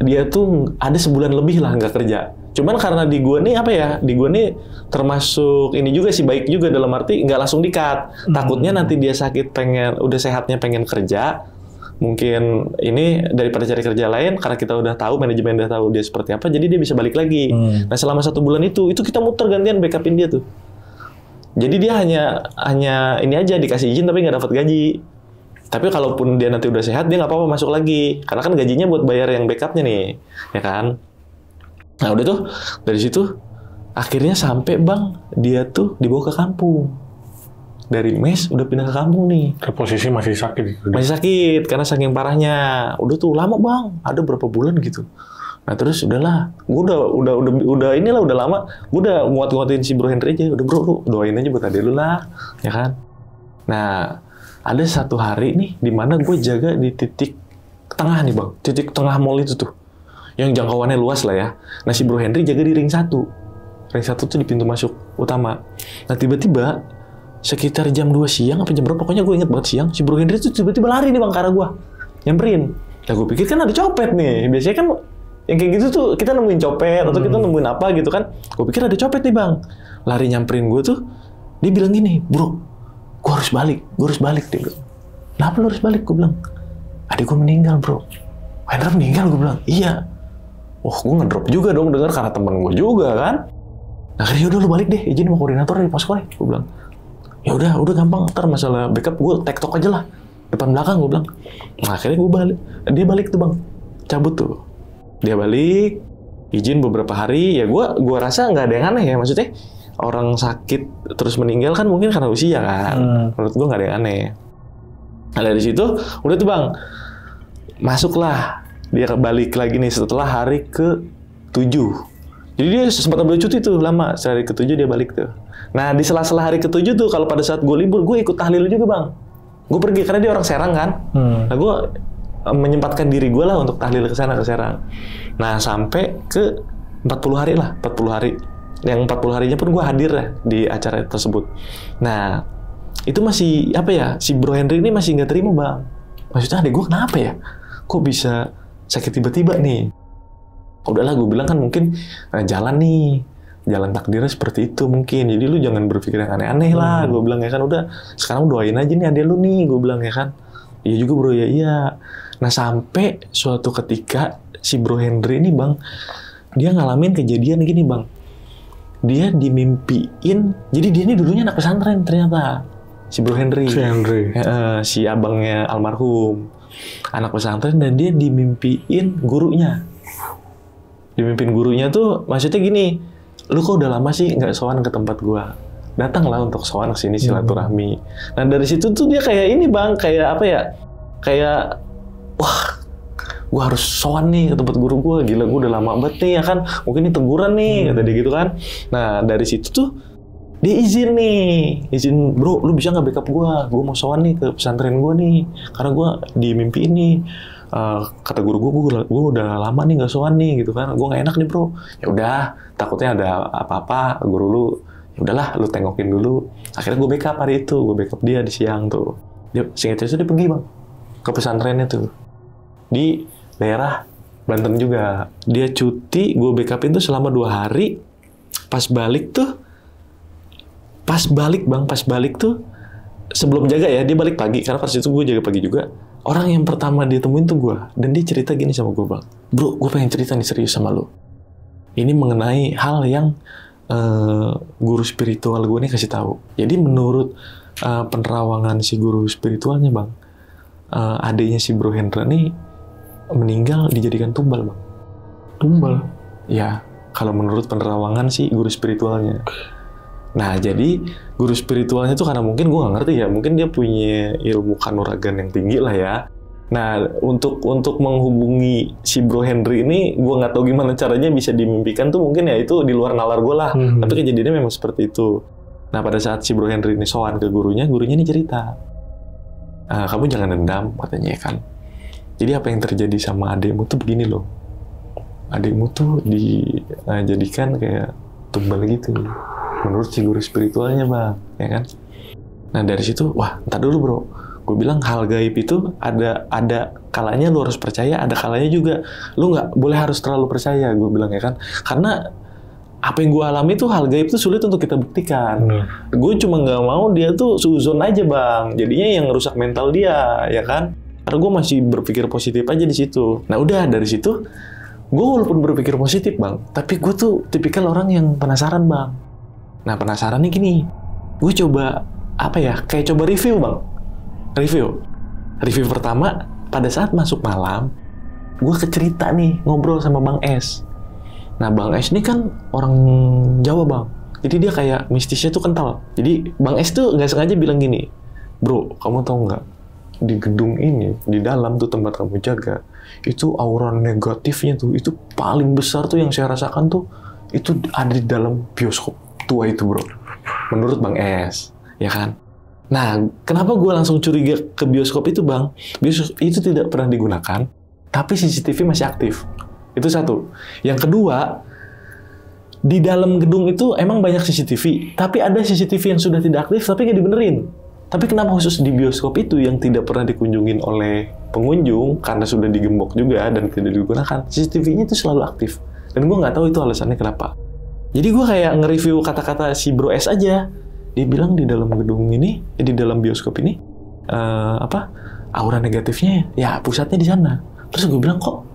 dia tuh ada sebulan lebih lah nggak kerja. Cuman karena di gue nih apa ya, di gue nih termasuk ini juga sih, baik juga dalam arti nggak langsung di-cut. Takutnya nanti dia sakit udah sehatnya pengen kerja, mungkin ini daripada cari kerja lain, karena kita udah tahu, manajemen udah tahu dia seperti apa, jadi dia bisa balik lagi. Nah selama 1 bulan itu kita muter gantian backupin dia tuh. Jadi dia hanya ini aja dikasih izin tapi nggak dapat gaji. Tapi kalaupun dia nanti udah sehat, dia nggak apa-apa masuk lagi. Karena kan gajinya buat bayar yang backupnya nih, ya kan? Nah udah tuh, dari situ akhirnya sampai Bang, dia tuh dibawa ke kampung. Dari mes udah pindah ke kampung nih. Posisi masih sakit. Masih sakit, karena saking parahnya. Udah tuh lama Bang, ada berapa bulan gitu. Nah terus udahlah, gue udah inilah udah lama, gue udah nguat-nguatin si Bro Henry aja. Udah bro, lu doain aja buat adek lu lah, ya kan? Nah ada satu hari nih, dimana gue jaga di titik tengah nih Bang, titik tengah mall itu tuh, yang jangkauannya luas lah ya. Nah si Bro Henry jaga di ring 1. Ring 1 tuh di pintu masuk utama. Nah tiba-tiba sekitar jam 2 siang apa jam berapa, pokoknya gue inget banget siang, si Bro Henry tuh tiba-tiba lari nih Bang ke arah gue, nyamperin. Nah gue pikir kan ada copet nih, biasanya kan yang kayak gitu tuh kita nemuin copet atau kita nemuin apa gitu kan. Gue pikir ada copet nih Bang. Lari nyamperin gue tuh, dia bilang gini, bro, gue harus balik dia bilang. Kenapa lu harus balik? Gue bilang, adik gue meninggal bro. Hendra meninggal? Gue bilang, iya. Wah, gue ngedrop juga dong dengar karena temen gue juga kan. Nah, akhirnya udah lu balik deh, izin sama koordinator dari posko. Gue bilang, ya udah gampang, ntar masalah backup gue tektok aja lah, depan belakang gue bilang. Nah, akhirnya gue balik, dia balik tuh bang, cabut tuh, dia balik, izin beberapa hari. Ya gue rasa nggak ada yang aneh ya, maksudnya orang sakit terus meninggal kan mungkin karena usia kan. Menurut gue nggak ada yang aneh. Nah dari situ udah tuh bang, masuklah dia balik lagi nih setelah hari ke-7. Jadi dia sempat ambil cuti tuh lama, hari ke-7 dia balik tuh. Nah di sela-sela hari ke-7 tuh, kalau pada saat gue libur, gue ikut tahlil juga bang. Gue pergi karena dia orang Serang kan. Nah gue menyempatkan diri gue lah untuk tahlil ke sana, ke Serang. Nah sampai ke 40 hari lah, 40 hari. Yang 40 harinya pun gue hadir ya di acara tersebut. Nah itu masih apa ya, si Bro Henry ini masih nggak terima bang. Maksudnya adek gue kenapa ya? Kok bisa sakit tiba-tiba nih? Udahlah gue bilang kan mungkin jalan nih, jalan takdirnya seperti itu mungkin. Jadi lu jangan berpikir yang aneh-aneh lah. Gue bilang ya kan, udah sekarang doain aja nih adek lu nih. Gue bilang ya kan, iya juga bro, ya iya. Nah sampai suatu ketika si Bro Henry ini bang, dia ngalamin kejadian gini bang. Dia dimimpiin, jadi dia ini dulunya anak pesantren ternyata. Si Bro Henry. Si abangnya almarhum. Anak pesantren, dan dia dimimpiin gurunya. Dimimpin gurunya tuh maksudnya gini, lu kok udah lama sih nggak sowan ke tempat gua? Datanglah untuk sowan ke sini silaturahmi. Nah dari situ tuh dia kayak ini bang, kayak apa ya? Kayak wah, gua harus sowan nih ke tempat guru gua. Gila, gua udah lama banget nih ya kan. Mungkin ini teguran nih kata dia gitu kan. Nah dari situ tuh dia izin nih, izin bro, lu bisa nggak backup gue mau sowan nih ke pesantren gue nih, karena gue di mimpi ini, kata guru gue udah lama nih nggak sowan nih gitu kan, gue nggak enak nih bro. Ya udah, takutnya ada apa-apa guru lu, ya udahlah lu tengokin dulu. Akhirnya gue backup hari itu, gue backup dia di siang tuh. Dia singkat cerita dia pergi bang ke pesantrennya tuh di daerah Banten juga. Dia cuti, gue backupin tuh selama 2 hari. Pas balik tuh sebelum jaga ya, dia balik pagi karena pas itu gue jaga pagi juga. Orang yang pertama dia temuin tuh gue, dan dia cerita gini sama gue bang, bro gue pengen cerita nih serius sama lo. Ini mengenai hal yang guru spiritual gue nih kasih tahu. Jadi menurut penerawangan si guru spiritualnya bang, adiknya si Bro Hendra nih meninggal dijadikan tumbal bang. Tumbal? Ya kalau menurut penerawangan si guru spiritualnya. Nah, jadi guru spiritualnya tuh karena mungkin gue nggak ngerti ya, mungkin dia punya ilmu kanuragan yang tinggi lah ya. Nah, untuk menghubungi si Bro Henry ini, gue nggak tahu gimana caranya bisa dimimpikan tuh, mungkin ya itu di luar nalar gue lah. Tapi kejadiannya memang seperti itu. Nah, pada saat si Bro Henry ini sowan ke gurunya ini cerita, kamu jangan dendam katanya kan. Jadi apa yang terjadi sama adikmu tuh begini loh. Adikmu tuh dijadikan kayak tumbal gitu. Menurut si guru spiritualnya bang, ya kan? Nah dari situ, wah entar dulu bro, gue bilang hal gaib itu ada kalanya lu harus percaya, ada kalanya juga lu nggak boleh harus terlalu percaya, gue bilang ya kan? Karena apa yang gue alami tuh hal gaib itu sulit untuk kita buktikan. Gue cuma nggak mau dia tuh suzon aja bang, jadinya yang rusak mental dia, ya kan? Karena gue masih berpikir positif aja di situ. Nah udah dari situ, gue walaupun berpikir positif bang, tapi gue tuh tipikal orang yang penasaran bang. Nah penasarannya gini, gue coba apa ya, kayak coba review bang, review pertama pada saat masuk malam, gue kecerita nih ngobrol sama Bang S. Nah Bang S ini kan orang Jawa bang, jadi dia kayak mistisnya tuh kental. Jadi Bang S tuh nggak sengaja bilang gini, bro kamu tahu nggak di gedung ini, di dalam tuh tempat kamu jaga, itu aura negatifnya tuh itu paling besar tuh yang saya rasakan tuh itu ada di dalam bioskop tua itu bro, menurut Bang S, ya kan? Nah, kenapa gue langsung curiga ke bioskop itu bang? Bioskop itu tidak pernah digunakan, tapi CCTV masih aktif. Itu satu. Yang kedua, di dalam gedung itu emang banyak CCTV, tapi ada CCTV yang sudah tidak aktif, tapi nggak dibenerin. Tapi kenapa khusus di bioskop itu yang tidak pernah dikunjungin oleh pengunjung, karena sudah digembok juga dan tidak digunakan, CCTV-nya itu selalu aktif. Dan gue nggak tahu itu alasannya kenapa. Jadi gue kayak nge-review kata-kata si Bro S aja. Dia bilang di dalam gedung ini, di dalam bioskop ini, aura negatifnya ya pusatnya di sana. Terus gue bilang kok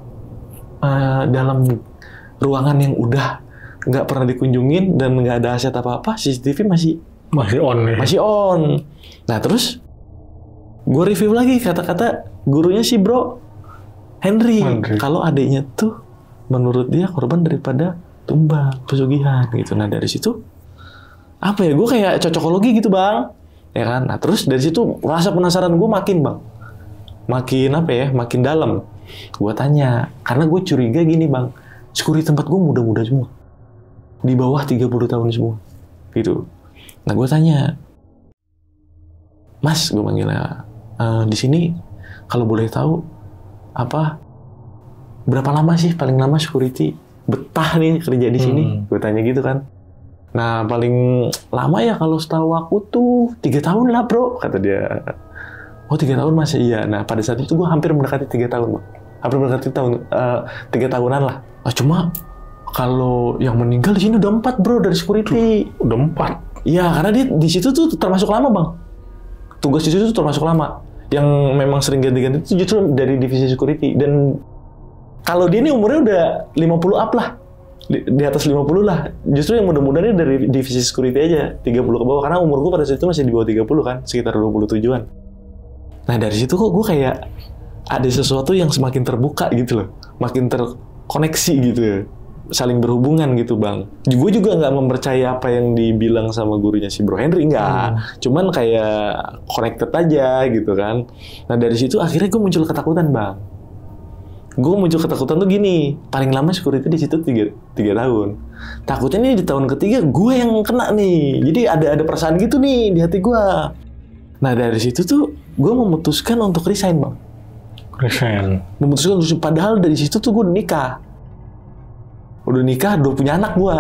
dalam ruangan yang udah nggak pernah dikunjungin dan nggak ada aset apa-apa, CCTV masih on nih. Masih on. Nah terus gue review lagi kata-kata gurunya si Bro Henry. Kalau adiknya tuh menurut dia korban daripada tumbal, pesugihan gitu. Nah dari situ apa ya? Gue kayak cocokologi gitu bang, ya kan? Nah terus dari situ rasa penasaran gue makin bang, makin apa ya? Makin dalam. Gue tanya, karena gue curiga gini bang, security tempat gue muda-muda semua, di bawah 30 tahun semua, gitu. Nah gue tanya, Mas, gue manggilnya, di sini kalau boleh tahu apa berapa lama sih paling lama security betah nih kerja di sini? Gue tanya gitu kan. Nah paling lama ya kalau setahu aku tuh 3 tahun lah bro, kata dia. Oh 3 tahun masih iya. Nah pada saat itu gue hampir mendekati 3 tahun, bang. Hampir mendekati 3 tahunan lah. Nah, cuma kalau yang meninggal di sini udah 4 bro dari security. Udah 4. Iya, karena dia di situ tuh termasuk lama bang. Tugas di situ tuh termasuk lama. Yang memang sering ganti-ganti itu justru dari divisi security. Dan kalau dia ini umurnya udah 50 up lah. Di atas 50 lah. Justru yang muda-muda ini dari divisi security aja. 30 ke bawah. Karena umur gue pada saat itu masih di bawah 30 kan. Sekitar 27-an. Nah dari situ kok gue kayak ada sesuatu yang semakin terbuka gitu loh. Makin terkoneksi gitu ya. Saling berhubungan gitu bang. Gue juga nggak mempercayai apa yang dibilang sama gurunya si Bro Henry, nggak. Cuman kayak connected aja gitu kan. Nah dari situ akhirnya gue muncul ketakutan bang. Gue muncul ketakutan tuh gini, paling lama security di situ 3 tahun. Takutnya nih di tahun ketiga gue yang kena nih. Jadi ada perasaan gitu nih di hati gue. Nah dari situ tuh gue memutuskan untuk resign bang. Resign. Memutuskan untuk, padahal dari situ tuh gue udah nikah, udah punya anak gue.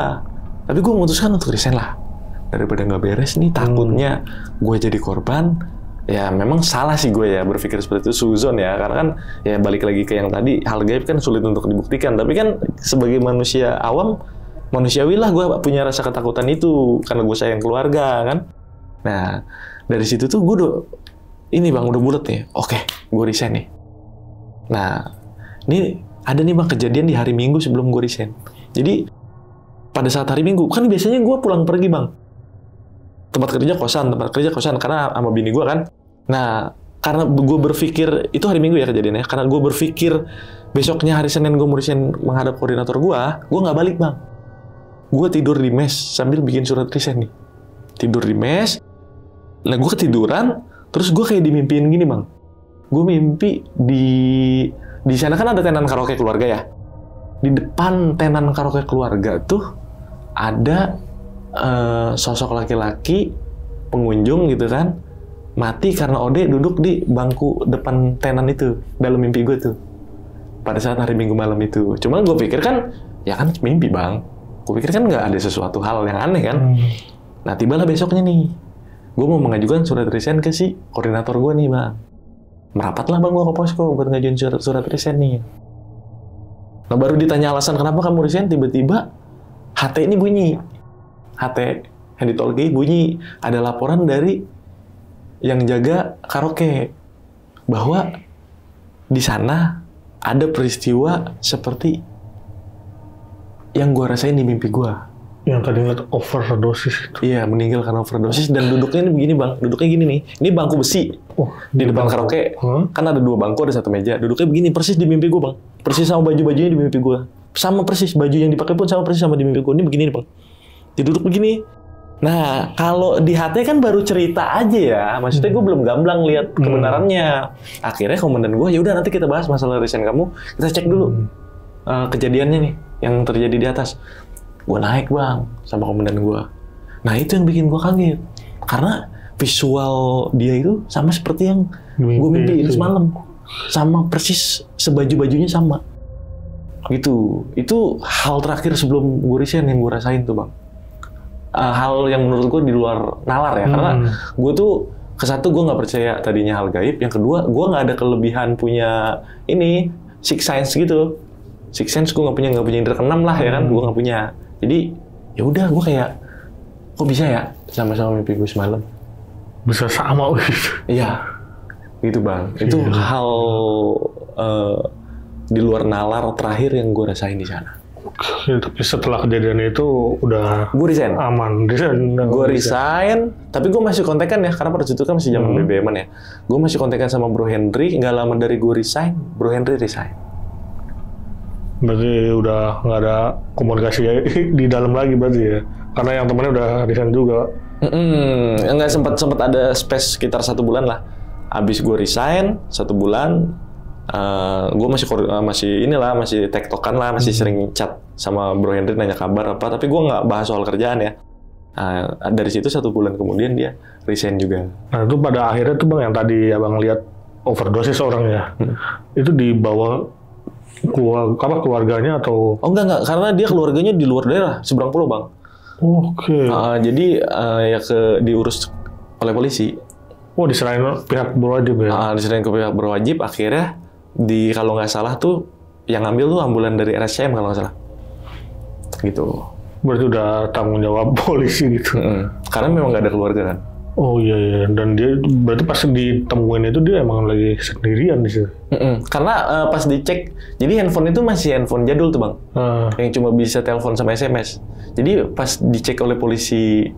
Tapi gue memutuskan untuk resign lah. Daripada nggak beres nih, takutnya gue jadi korban. Ya memang salah sih gue ya berpikir seperti itu, suzon ya. Karena kan ya balik lagi ke yang tadi, hal gaib kan sulit untuk dibuktikan. Tapi kan sebagai manusia awam, manusiawi lah gue punya rasa ketakutan itu. Karena gue sayang keluarga kan. Nah dari situ tuh gue udah bulat nih. Oke, gue resign nih. Nah ini ada nih bang kejadian di hari Minggu sebelum gue resign. Jadi pada saat hari Minggu kan biasanya gue pulang pergi bang. Tempat kerja kosan karena sama bini gue kan. Nah karena gue berpikir itu hari Minggu ya kejadiannya. Karena gue berpikir besoknya hari Senin gue mau resign menghadap koordinator gue nggak balik bang. Gue tidur di mes sambil bikin surat resign nih. Tidur di mes. Nah gue ketiduran, terus gue kayak dimimpiin gini bang. Gue mimpi di sana kan ada tenan karaoke keluarga ya. Di depan tenan karaoke keluarga tuh ada sosok laki-laki pengunjung gitu kan, mati karena Ode duduk di bangku depan tenan itu dalam mimpi gue tuh. Pada saat hari Minggu malam itu. Cuma gue pikir kan, ya kan mimpi bang. Gue pikir kan nggak ada sesuatu hal yang aneh kan. Nah tibalah besoknya nih, gue mau mengajukan surat resign ke si koordinator gue nih bang. Merapatlah bang gue ke posko buat ngajuin surat resign nih. Nah baru ditanya alasan kenapa kamu resign, tiba-tiba HT ini bunyi. HT handy talkie bunyi. Ada laporan dari yang jaga karaoke bahwa di sana ada peristiwa seperti yang gue rasain di mimpi gue. Yang tadi ngeliat overdosis itu. Iya, meninggal karena overdosis dan duduknya ini begini bang. Duduknya gini nih. Ini bangku besi. Di depan karaoke. Kan ada 2 bangku, ada 1 meja. Duduknya begini, persis di mimpi gue bang. Persis sama baju-bajunya di mimpi gue. Sama persis, baju yang dipakai pun sama persis sama di mimpi gue. Ini begini nih bang. Dia duduk begini. Nah, kalau di HT kan baru cerita aja ya. Maksudnya gue belum gamblang lihat kebenarannya. Akhirnya komandan gue, ya udah nanti kita bahas masalah resign kamu. Kita cek dulu kejadiannya nih yang terjadi di atas. Gue naik bang sama komandan gue. Nah itu yang bikin gue kaget. Karena visual dia itu sama seperti yang gue mimpi semalam. Sama persis sebaju-bajunya sama. Gitu. Itu hal terakhir sebelum gue resign yang gue rasain tuh bang. Hal yang menurut gue di luar nalar ya. Karena gue tuh kesatu gue nggak percaya tadinya hal gaib. Yang kedua gue nggak ada kelebihan punya ini sixth sense gitu. Sixth sense gue nggak punya indra keenam lah ya kan. Gue nggak punya. Jadi ya udah gue kayak kok bisa ya sama-sama mimpi gue semalam. Bisa sama gitu. Iya. Gitu bang. Itu hal di luar nalar terakhir yang gue rasain di sana. Tapi setelah kejadian itu udah Gue resign. Aman. Gue resign, tapi gue masih kontekan ya, karena pada itu kan masih zaman BBM-an ya. Gue masih kontekan sama Bro Henry, nggak lama dari gue resign, Bro Henry resign. Berarti udah nggak ada komunikasi di dalam lagi berarti ya? Karena yang temannya udah resign juga. Nggak sempat ada space sekitar 1 bulan lah. Abis gue resign 1 bulan, gue masih tektokan lah, masih sering chat sama Bro Henry nanya kabar apa. Tapi gue nggak bahas soal kerjaan ya. Dari situ 1 bulan kemudian dia resign juga. Nah itu pada akhirnya tuh bang yang tadi abang lihat overdosis orangnya, itu dibawa keluarganya atau? Oh enggak, karena dia keluarganya di luar daerah, seberang pulau bang. Oke. Jadi diurus oleh polisi. Oh diserahin pihak berwajib ya? Diserahin ke pihak berwajib, akhirnya kalau nggak salah tuh yang ngambil tuh ambulan dari RSCM kalau nggak salah. Gitu. Berarti udah tanggung jawab polisi gitu. Karena memang nggak ada keluarga kan. Oh iya, dan dia berarti pas ditemuin itu dia emang lagi sendirian di situ. Karena pas dicek, jadi handphone itu masih handphone jadul tuh bang, yang cuma bisa telepon sama SMS. Jadi pas dicek oleh polisi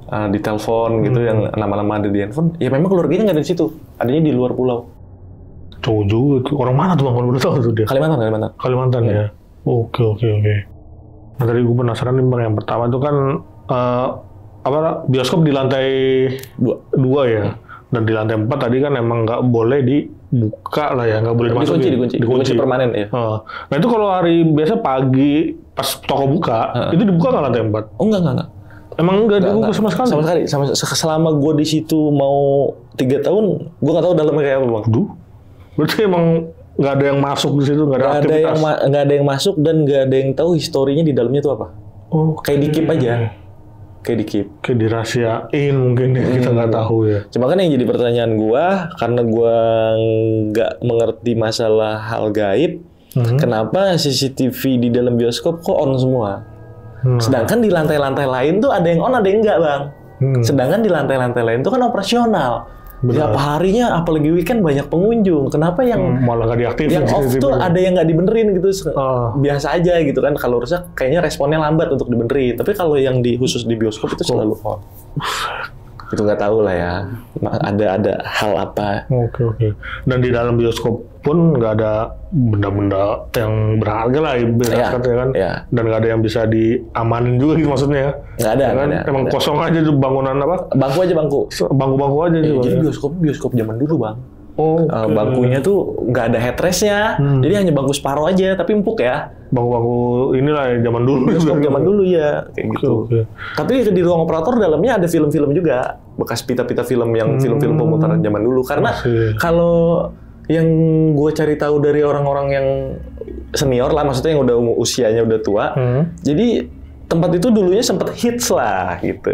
di telepon gitu, yang nama-nama ada di handphone, ya memang keluarganya nggak ada di situ, adanya di luar pulau. Cowok juga tuh, orang mana tuh bang? Baru tahu tuh dia. Kalimantan ya. Oke. Nah tadi gue penasaran nih bang, yang pertama tuh kan bioskop di lantai 2 ya, dan di lantai 4 tadi kan emang nggak boleh dibuka lah ya, nggak boleh dimasukin. Dikunci permanen ya. Nah itu kalau hari biasa pagi pas toko buka, itu dibuka nggak lantai 4? Oh enggak. Emang nggak dibuka sama sekali? Selama gue di situ mau 3 tahun, gue nggak tahu dalamnya kayak apa bang. Aduh, berarti emang nggak ada yang masuk di situ, nggak ada aktivitas? Nggak ada yang masuk dan nggak ada yang tahu historinya di dalamnya itu apa. Kayak di-keep aja. Kayak dirahasiain mungkin ya, kita nggak tahu ya. Cuma kan yang jadi pertanyaan gua, karena gua nggak mengerti masalah hal gaib, kenapa CCTV di dalam bioskop kok on semua? Sedangkan di lantai-lantai lain tuh ada yang on, ada yang enggak bang. Sedangkan di lantai-lantai lain tuh kan operasional. Tiap harinya, apalagi weekend banyak pengunjung. Kenapa yang malah nggak diaktifin? Yang off tuh ada yang nggak dibenerin gitu. Biasa aja gitu kan. Kalau rusak kayaknya responnya lambat untuk dibenerin. Tapi kalau yang khusus di bioskop itu selalu on. Itu nggak tahu lah ya. Ada hal apa. Oke. Dan di dalam bioskop pun nggak ada benda-benda yang berharga lah, ya kan? Ya. Dan nggak ada yang bisa diamanin juga gitu maksudnya. Nggak ada. Emang kosong aja tuh bangunan apa? Bangku aja. Bangku aja. Jadi bioskop zaman dulu bang. Bangkunya tuh nggak ada headrestnya, jadi hanya bangku separuh aja, tapi empuk ya. Bangku-bangku inilah zaman dulu. Bioskop zaman dulu ya, kayak gitu. Tapi di ruang operator dalamnya ada film-film juga, bekas pita-pita film yang film-film pemutaran zaman dulu. Karena kalau yang gue cari tahu dari orang-orang yang senior lah, maksudnya yang udah usianya udah tua, jadi tempat itu dulunya sempat hits lah gitu.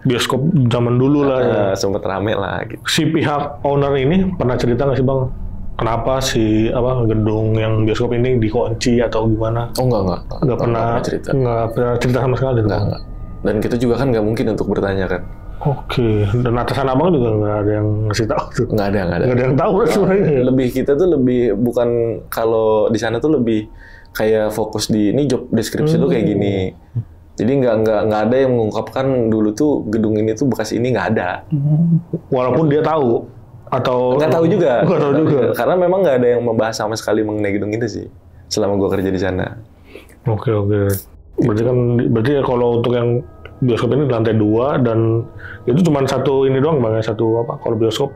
Bioskop zaman dulu lah ya. Sempat rame lah gitu. Si pihak owner ini pernah cerita nggak sih bang? Kenapa gedung yang bioskop ini dikunci atau gimana? Oh enggak. Nggak pernah cerita sama sekali. Enggak. Dan kita juga kan nggak mungkin untuk bertanya kan. Oke. Dan atasan abang juga nggak ada yang ngasih tahu tuh? Nggak ada. Nggak ada yang tahu sebenarnya. Kita tuh lebih bukan, kalau di sana tuh lebih kayak fokus di ini job description tuh kayak gini. Jadi nggak ada yang mengungkapkan dulu tuh gedung ini tuh bekas ini, nggak ada. Walaupun dia tahu atau nggak tahu juga. Nggak tahu juga. Karena memang nggak ada yang membahas sama sekali mengenai gedung itu sih selama gua kerja di sana. Oke. Berarti ya kalau untuk yang bioskop ini di lantai 2 dan itu cuma satu ini doang bang, satu apa? Kalau bioskop?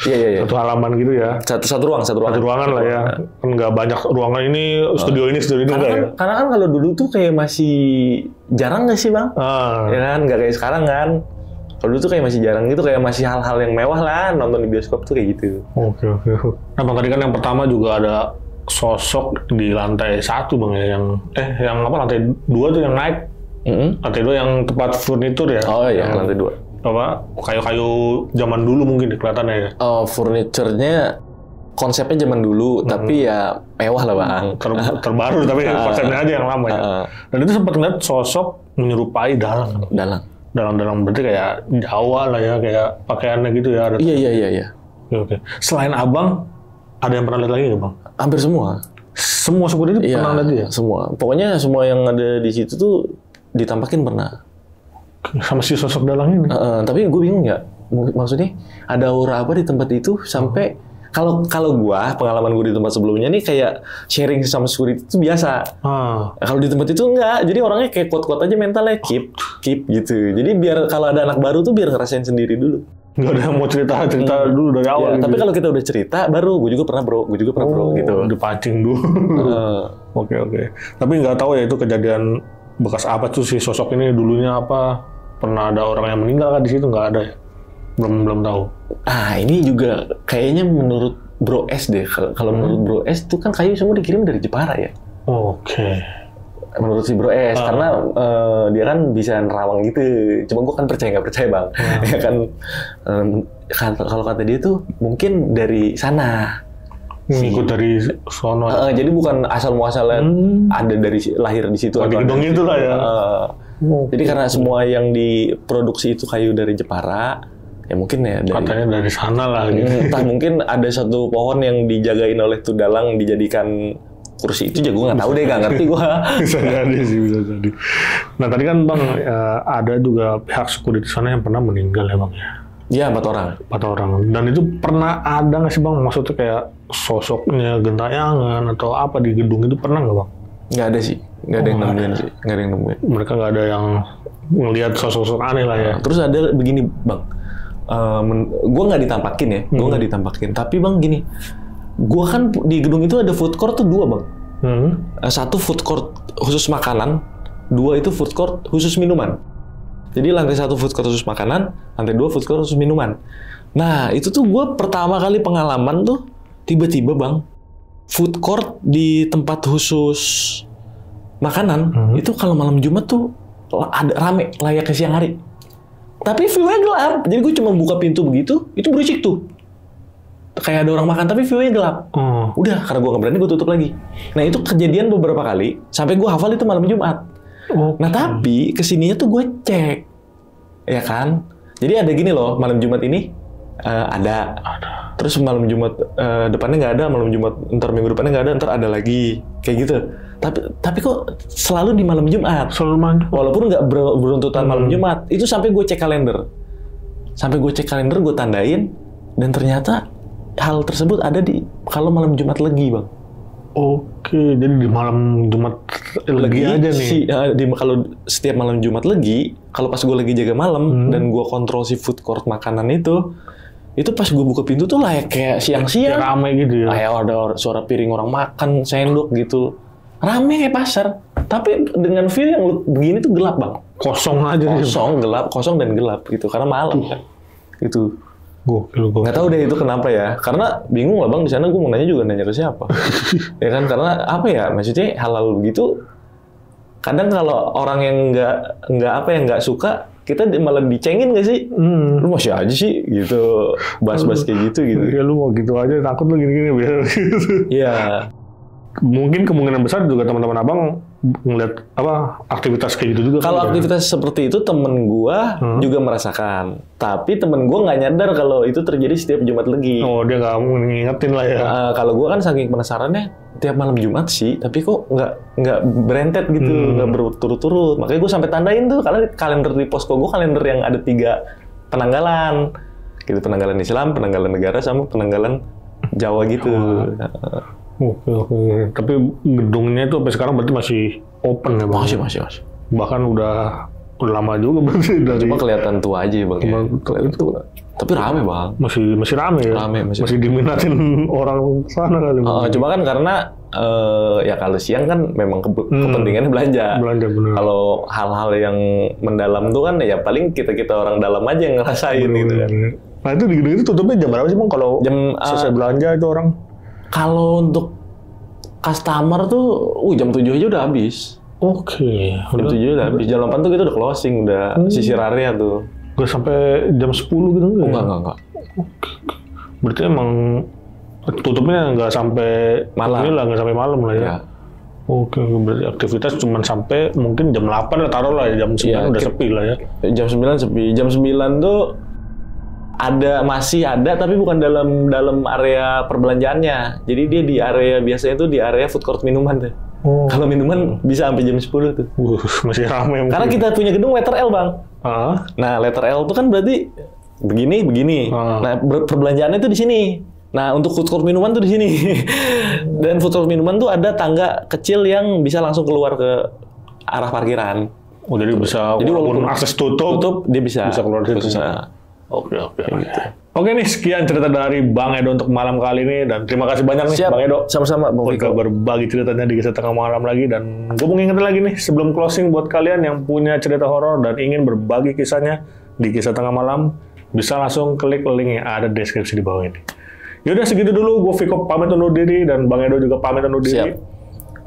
Iya. Satu halaman gitu ya. Satu ruangan lah ya. Kan nggak banyak ruangan ini, studio ini enggak ya. Karena kan kalau dulu tuh kayak masih jarang nggak sih bang? Ya kan, nggak kayak sekarang kan. Kalau dulu tuh kayak masih jarang gitu, kayak masih hal-hal yang mewah lah nonton di bioskop tuh kayak gitu. Oke. Nah bang, tadi kan yang pertama juga ada sosok di lantai 1 bang ya, yang lantai 2 tuh yang naik. Lantai 2 yang tempat furnitur ya. Oh iya, lantai 2. Apa kayu-kayu zaman dulu mungkin kelihatannya ya. Furniturnya konsepnya zaman dulu, tapi ya mewah lah bang. Terbaru tapi konsepnya aja yang lama ya. Dan itu sempat ngeliat sosok menyerupai dalang. Dalang berarti kayak Jawa lah ya, kayak pakaiannya gitu ya. Iya. Oke. Selain abang, ada yang pernah lihat lagi nggak bang? Hampir semua. Semua security Iya, pernah lihat dia? semua. Pokoknya semua yang ada di situ tuh ditampakin pernah. Sama si sosok dalang ini? Tapi gue bingung ya, maksudnya ada aura apa di tempat itu sampai kalau gua pengalaman gue di tempat sebelumnya nih kayak sharing sama security itu biasa. Kalau di tempat itu enggak, jadi orangnya kayak kuat-kuat aja mentalnya, keep gitu. Jadi biar kalau ada anak baru tuh biar ngerasain sendiri dulu. Nggak ada yang mau cerita dulu dari awal. Ya, tapi kalau kita udah cerita baru, gue juga pernah bro gitu. Dipancing dulu. Oke. Tapi nggak tahu ya itu kejadian bekas apa tuh si sosok ini dulunya apa? Pernah ada orang yang meninggal kan di situ? Nggak ada ya? Belum tahu. Ini juga kayaknya menurut Bro S deh. Kalau menurut Bro S tuh kan kayu semua dikirim dari Jepara ya. Oke. Menurut si Bro S karena dia kan bisa nerawang gitu. Cuma gue kan nggak percaya bang. Ya kan kalau kata dia tuh mungkin dari sana. Ikut dari sono. Jadi bukan asal muasalnya ada dari lahir di situ. Di gedung itu lah ya. Jadi karena semua yang diproduksi itu kayu dari Jepara, ya mungkin ya dari, katanya dari sana lah gitu. Entah mungkin ada satu pohon yang dijagain oleh tudalang dijadikan kursi itu juga gue nggak tahu deh, nggak ngerti gue. Bisa jadi. Nah tadi kan bang ada juga pihak security sana yang pernah meninggal ya bang ya. Iya 4 orang. Dan itu pernah ada nggak sih bang? Maksudnya kayak sosoknya gentayangan atau apa di gedung itu pernah nggak bang? Nggak ada sih, nggak ada yang nemuin sih, nggak ada yang nemuin. Mereka nggak ada yang ngelihat sosok aneh lah ya. Terus ada begini bang, gue nggak ditampakin ya, gue nggak ditampakin. Tapi bang gini, gue kan di gedung itu ada food court tuh 2 bang. Satu food court khusus makanan, 2 itu food court khusus minuman. Jadi lantai 1 food court khusus makanan, lantai 2 food court khusus minuman. Nah itu tuh gue pertama kali pengalaman tuh tiba-tiba bang, food court di tempat khusus makanan itu kalau malam Jumat tuh ada rame layaknya siang hari. Tapi view-nya gelap. Jadi gue cuma buka pintu begitu, itu berisik tuh. Kayak ada orang makan tapi view-nya gelap. Udah, karena gue nggak berani gue tutup lagi. Nah itu kejadian beberapa kali sampai gue hafal itu malam Jumat. Nah tapi kesininya tuh gue cek, ya kan. Jadi ada gini loh, malam Jumat ini ada. Terus malam Jumat depannya nggak ada, malam Jumat ntar minggu depannya nggak ada, ntar ada lagi kayak gitu. Tapi kok selalu di malam Jumat. Selalu malam. Walaupun nggak beruntutan malam Jumat, itu sampai gue cek kalender. Gue tandain dan ternyata hal tersebut ada di kalau malam Jumat legi bang. Oke, jadi di malam Jumat legi aja nih. Kalau setiap malam Jumat legi, kalau pas gue lagi jaga malam dan gue kontrol si food court makanan itu pas gue buka pintu tuh kayak siang-siang. Kayak rame gitu ya. Kayak ada suara piring orang makan, sendok gitu. Rame kayak pasar. Tapi dengan view yang begini tuh gelap bang. Kosong aja. Kosong dan gelap gitu. Karena malam kan. Gitu. Gokil. Nggak tahu deh itu kenapa ya. Karena bingung lah bang di sana gue mau nanya juga nanya ke siapa. Ya kan karena apa ya maksudnya hal-hal begitu. Kadang kalau orang yang nggak suka kita malah dicengin gak sih? Lu masih aja sih gitu bahas-bahas kayak gitu. Ya lu mau gitu aja takut lu gini-gini biar gitu. Iya. Mungkin kemungkinan besar juga teman-teman abang ngeliat aktivitas kayak gitu juga. Kalau aktivitas seperti itu temen gua juga merasakan. Tapi temen gua nggak nyadar kalau itu terjadi setiap Jumat legi. Oh dia nggak ngingetin lah ya. Kalau gua kan saking penasarannya tiap malam Jumat sih, tapi kok nggak berentet gitu, nggak berturut-turut. Makanya gua sampai tandain tuh karena kalender di posko gua kalender yang ada 3 penanggalan. Gitu, penanggalan Islam, penanggalan negara sama penanggalan Jawa gitu. Oke. Tapi gedungnya itu sampai sekarang berarti masih open ya bang? Masih. Bahkan udah lama juga berarti dari. Cuma kelihatan tua aja bang. Kelihatan tua. Tapi rame bang. Masih rame ya? Masih diminatin orang sana kali. Cuma kan karena ya kalau siang kan memang kepentingannya belanja. Belanja benar. Kalau hal-hal yang mendalam tuh kan ya paling kita orang dalam aja yang ngerasain gitu kan. Nah itu di gedung itu tutupnya jam berapa sih bang? Kalau selesai belanja itu orang? Kalau untuk customer tuh, jam 7 aja udah habis. Oke. Jam 7 udah habis. Jam 8 tuh kita udah closing, udah sisir area tuh. Gak sampai jam 10 gitu nggak? Enggak. Berarti emang tutupnya nggak sampai malam. Nggak sampai malam lah ya. Oke, berarti aktivitas cuma sampai mungkin jam 8 lah taruh lah, jam 9 udah sepi lah ya. Jam 9 sepi. Jam 9 tuh masih ada tapi bukan dalam area perbelanjaannya. Jadi dia di area biasanya tuh di area food court minuman tuh. Kalau minuman bisa sampai jam 10 tuh. Masih ramai. Karena kita punya gedung letter L, Bang. Nah, letter L itu kan berarti begini. Nah, perbelanjaannya tuh di sini. Nah, untuk food court minuman tuh di sini. Dan food court minuman tuh ada tangga kecil yang bisa langsung keluar ke arah parkiran. Jadi bisa, jadi walaupun akses tutup dia bisa keluar dari situ. Oke. Gitu. Oke nih, sekian cerita dari Bang Edo untuk malam kali ini, dan terima kasih banyak nih Bang Edo. Sama-sama Bang Viko berbagi ceritanya di Kisah Tengah Malam lagi. Dan gue mau ngingetin lagi nih sebelum closing, buat kalian yang punya cerita horor dan ingin berbagi kisahnya di Kisah Tengah Malam, bisa langsung klik link yang ada di deskripsi di bawah ini. Yaudah, segitu dulu. Gue Viko pamit undur diri, dan Bang Edo juga pamit undur diri.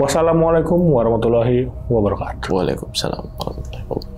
Wassalamualaikum warahmatullahi wabarakatuh. Waalaikumsalam warahmatullahi wabarakatuh.